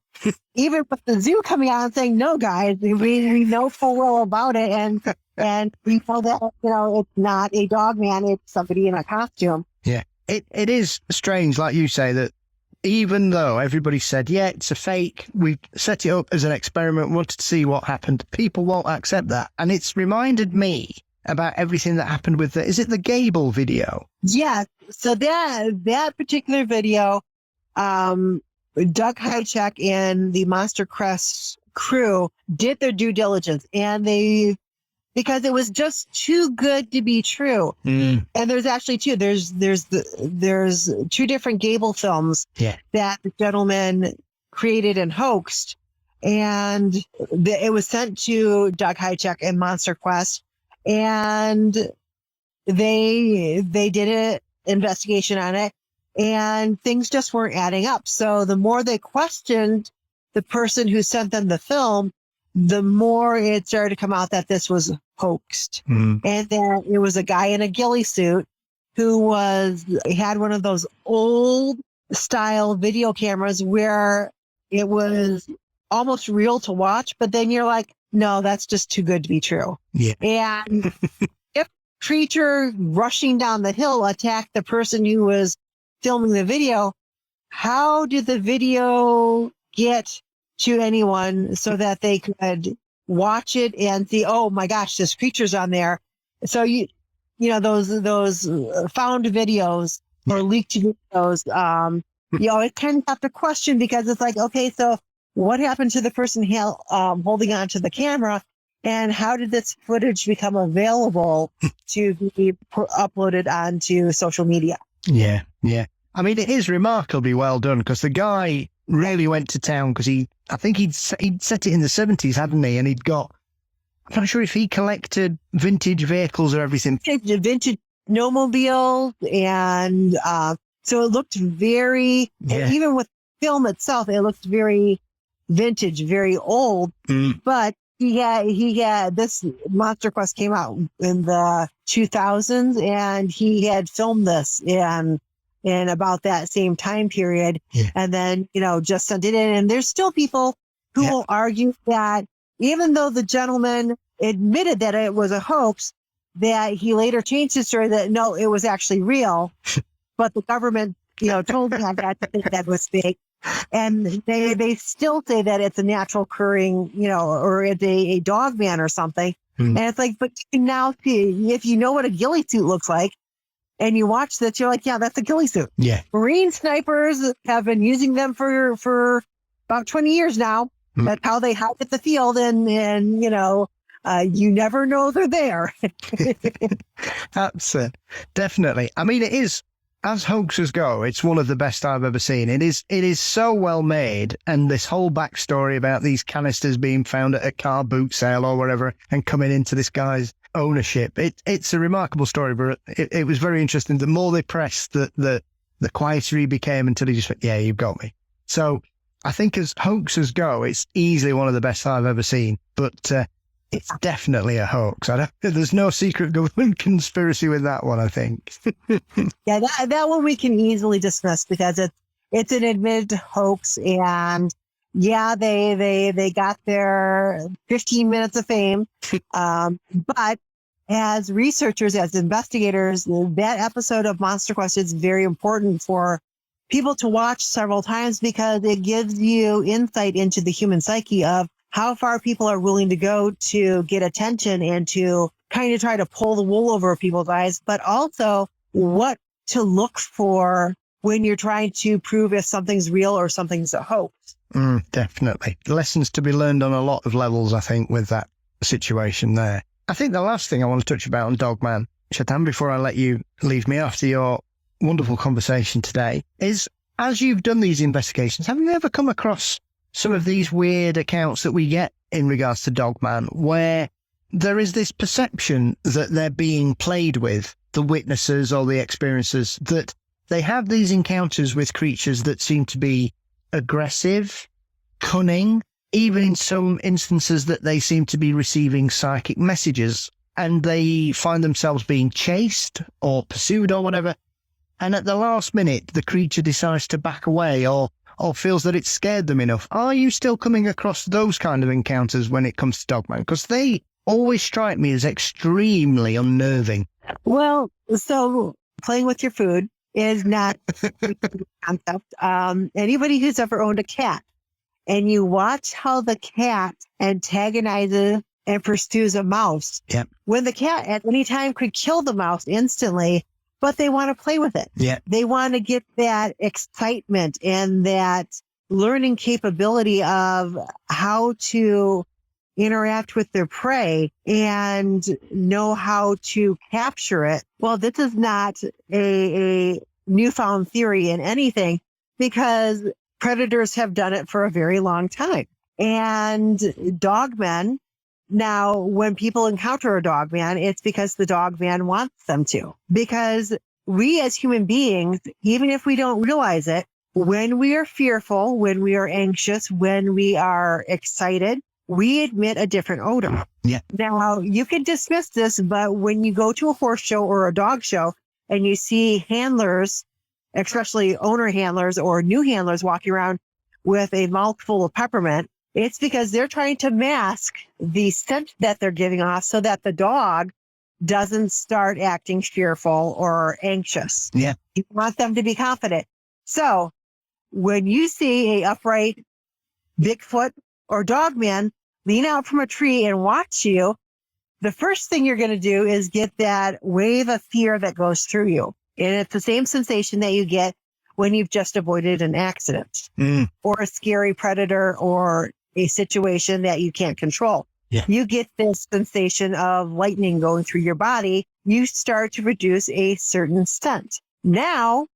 Even with the zoo coming out and saying, no, guys, we know full well about it. And we know that, it's not a dog man, it's somebody in a costume. Yeah. It is strange, like you say, that even though everybody said, yeah, it's a fake, we set it up as an experiment, wanted to see what happened, people won't accept that. And it's reminded me about everything that happened with is it the Gable video? Yeah. So that particular video, Doug Hychek and the Monster Crest crew did their due diligence, and they because it was just too good to be true. And there's actually two. There's two different Gable films that the gentleman created and hoaxed, and it was sent to Doug Hychek and Monster Quest, and they did an investigation on it, and things just weren't adding up. So the more they questioned the person who sent them the film, the more it started to come out that this was hoaxed. And that it was a guy in a ghillie suit who had one of those old style video cameras where it was almost real to watch, but then you're like, no, that's just too good to be true. Yeah. And if a creature rushing down the hill attacked the person who was filming the video, how did the video get to anyone so that they could watch it and see, oh my gosh, this creature's on there? So you know, those found videos or leaked videos, it kind of have to question, because it's like, okay, so what happened to the person holding on to the camera, and how did this footage become available to be uploaded onto social media? Yeah. I mean, it is remarkably well done, because the guy really went to town, because I think he'd set it in the 70s, hadn't he? And I'm not sure if he collected vintage vehicles or everything. Vintage snowmobiles, and so it looked very, even with film itself, it looked very vintage, very old. But he had this Monster Quest came out in the 2000s, and he had filmed this in about that same time period, and then, just sent it in. And there's still people who will argue that even though the gentleman admitted that it was a hoax, that he later changed his story that no, it was actually real, but the government, told him that was fake. And they still say that it's a natural occurring, or it's a dog man or something. And it's like, but you can now see, if you know what a ghillie suit looks like, and you watch this, you're like, yeah, that's a ghillie suit. Yeah. Marine snipers have been using them for about 20 years now. That's how they hide at the field, and you never know they're there. That's it. Definitely. I mean, it is, as hoaxes go, it's one of the best I've ever seen. It is so well made, and this whole backstory about these canisters being found at a car boot sale or whatever and coming into this guy's ownership. It's a remarkable story, but it was very interesting. The more they pressed, the quieter he became, until he just went, yeah, you've got me. So I think as hoaxes go, it's easily one of the best I've ever seen, but it's definitely a hoax. There's no secret government conspiracy with that one, I think. Yeah, that one we can easily dismiss, because it's an admitted hoax, and yeah, they got their 15 minutes of fame. But as researchers, as investigators, that episode of Monster Quest is very important for people to watch several times, because it gives you insight into the human psyche of how far people are willing to go to get attention and to kind of try to pull the wool over people's eyes, but also what to look for when you're trying to prove if something's real or something's a hoax. Definitely. Lessons to be learned on a lot of levels, I think, with that situation there. I think the last thing I want to touch about on Dogman, Shetan, before I let you leave me after your wonderful conversation today, is, as you've done these investigations, have you ever come across some of these weird accounts that we get in regards to Dogman, where there is this perception that they're being played with, the witnesses or the experiencers, that they have these encounters with creatures that seem to be aggressive, cunning, even in some instances that they seem to be receiving psychic messages, and they find themselves being chased or pursued or whatever, and at the last minute the creature decides to back away or feels that it's scared them enough. Are you still coming across those kind of encounters when it comes to Dogman? Because they always strike me as extremely unnerving. Well, so playing with your food is not a concept. Anybody who's ever owned a cat, and you watch how the cat antagonizes and pursues a mouse, when the cat at any time could kill the mouse instantly, but they want to play with it. They want to get that excitement and that learning capability of how to interact with their prey and know how to capture it. Well, this is not a newfound theory in anything, because predators have done it for a very long time. And dogmen, now when people encounter a dogman, it's because the dogman wants them to. Because we as human beings, even if we don't realize it, when we are fearful, when we are anxious, when we are excited, we emit a different odor. Yeah. Now, you can dismiss this, but when you go to a horse show or a dog show and you see handlers, especially owner handlers or new handlers walking around with a mouthful of peppermint, it's because they're trying to mask the scent that they're giving off so that the dog doesn't start acting fearful or anxious. Yeah. You want them to be confident. So when you see a upright Bigfoot or dogman lean out from a tree and watch you, the first thing you're going to do is get that wave of fear that goes through you. And it's the same sensation that you get when you've just avoided an accident or a scary predator or a situation that you can't control. Yeah. You get this sensation of lightning going through your body. You start to produce a certain scent. Now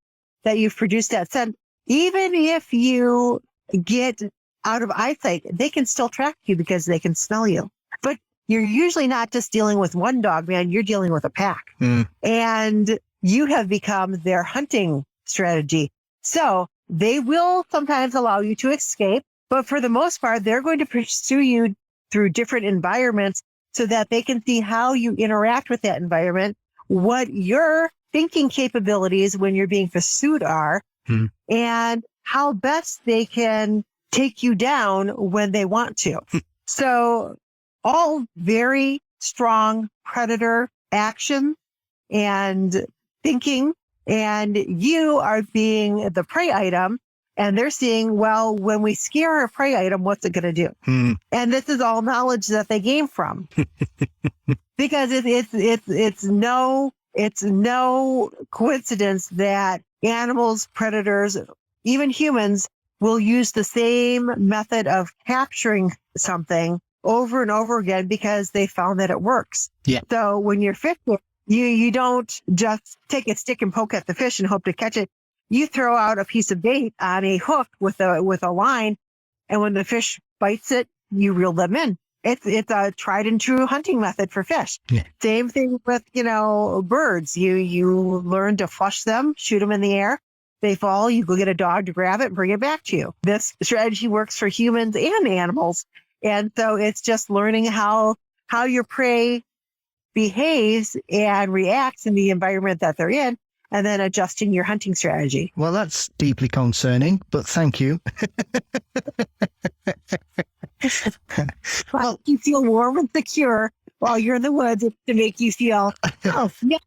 that you've produced that scent, even if you get out of eyesight, they can still track you because they can smell you. But you're usually not just dealing with one dog, man. You're dealing with a pack. And you have become their hunting strategy. So they will sometimes allow you to escape, but for the most part, they're going to pursue you through different environments so that they can see how you interact with that environment, what your thinking capabilities when you're being pursued are, and how best they can take you down when they want to. So all very strong predator action and thinking, and you are being the prey item, and they're seeing, well, when we scare a prey item, what's it going to do? And this is all knowledge that they gain from, because it's no coincidence that animals, predators, even humans will use the same method of capturing something over and over again because they found that it works. Yeah. So when you're fishing, you don't just take a stick and poke at the fish and hope to catch it. You throw out a piece of bait on a hook with a line, and when the fish bites it, you reel them in. It's a tried and true hunting method for fish. Yeah. Same thing with, birds. You learn to flush them, shoot them in the air. They fall, you go get a dog to grab it and bring it back to you. This strategy works for humans and animals. And so it's just learning how your prey behaves and reacts in the environment that they're in, and then adjusting your hunting strategy. Well, that's deeply concerning, but thank you. Well, you feel warm and secure while you're in the woods to make you feel, oh, yeah,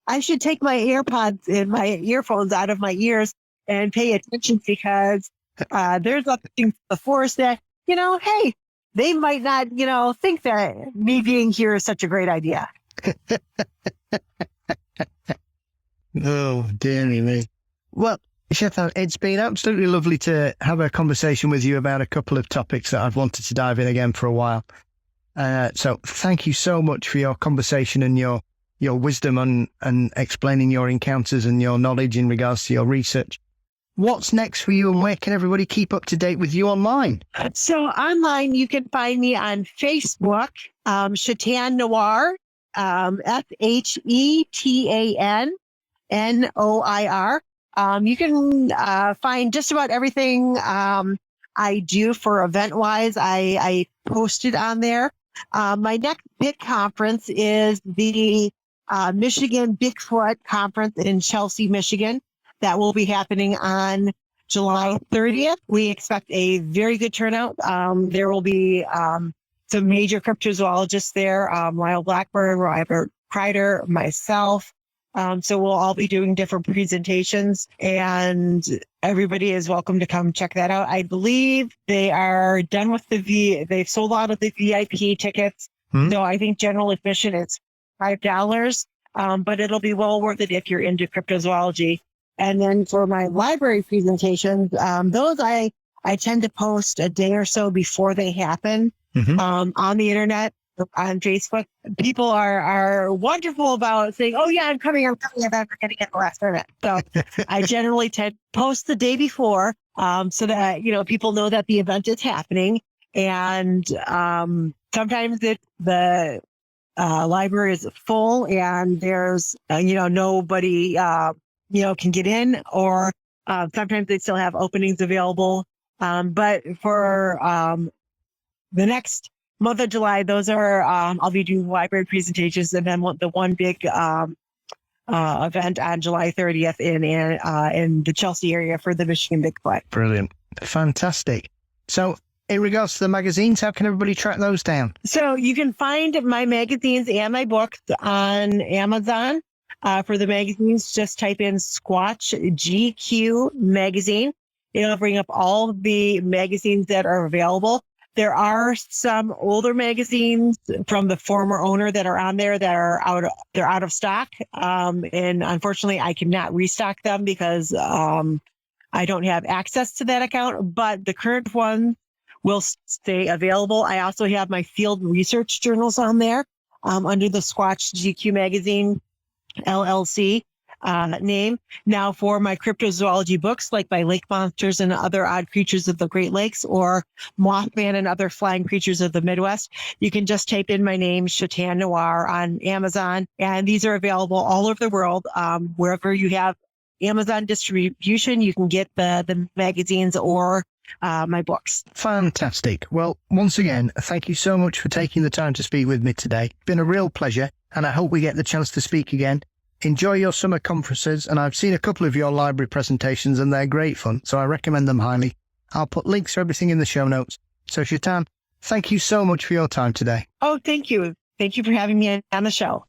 I should take my AirPods and my earphones out of my ears and pay attention, because there's other things in the forest that, hey, they might not, think that me being here is such a great idea. Oh, dearie me. Well, Shetan, it's been absolutely lovely to have a conversation with you about a couple of topics that I've wanted to dive in again for a while. So thank you so much for your conversation and your wisdom and explaining your encounters and your knowledge in regards to your research. What's next for you, and where can everybody keep up to date with you online? So online, you can find me on Facebook, Shetan Noir, ShetanNoir. You can find just about everything I do for event-wise. I posted on there. My next big conference is the Michigan Bigfoot Conference in Chelsea, Michigan. That will be happening on July 30th. We expect a very good turnout. There will be some major cryptozoologists there, Lyle Blackburn, Robert Kreider, myself. So we'll all be doing different presentations, and everybody is welcome to come check that out. I believe they are done with they've sold out of the VIP tickets. So I think general admission is $5, but it'll be well worth it if you're into cryptozoology. And then for my library presentations, those I tend to post a day or so before they happen. on the internet, on Facebook. People are wonderful about saying, "Oh yeah, I'm coming. I'm never going to get the last minute." So I generally tend to post the day before, so that people know that the event is happening. And sometimes the library is full and there's nobody can get in, or sometimes they still have openings available. But for the next month of July, those are I'll be doing library presentations, and then the one big event on July 30th in the Chelsea area for the Michigan Bigfoot. Brilliant. Fantastic. So in regards to the magazines, how can everybody track those down? So you can find my magazines and my books on Amazon. For the magazines, just type in Squatch GQ magazine. It'll bring up all the magazines that are available. There are some older magazines from the former owner that are on there that are out of stock. And unfortunately, I cannot restock them because I don't have access to that account, but the current one will stay available. I also have my field research journals on there under the Squatch GQ magazine LLC name. Now for my cryptozoology books, like my lake monsters and other odd creatures of the Great Lakes, or Mothman and other flying creatures of the Midwest, you can just type in my name, Shetan Noir, on Amazon. And these are available all over the world. Wherever you have Amazon distribution, you can get the magazines or my books. Fantastic. Well, once again, thank you so much for taking the time to speak with me today. It's been a real pleasure, and I hope we get the chance to speak again. Enjoy your summer conferences, and I've seen a couple of your library presentations and they're great fun, so I recommend them highly. I'll put links for everything in the show notes. So Shetan, thank you so much for your time today. Oh, thank you. Thank you for having me on the show.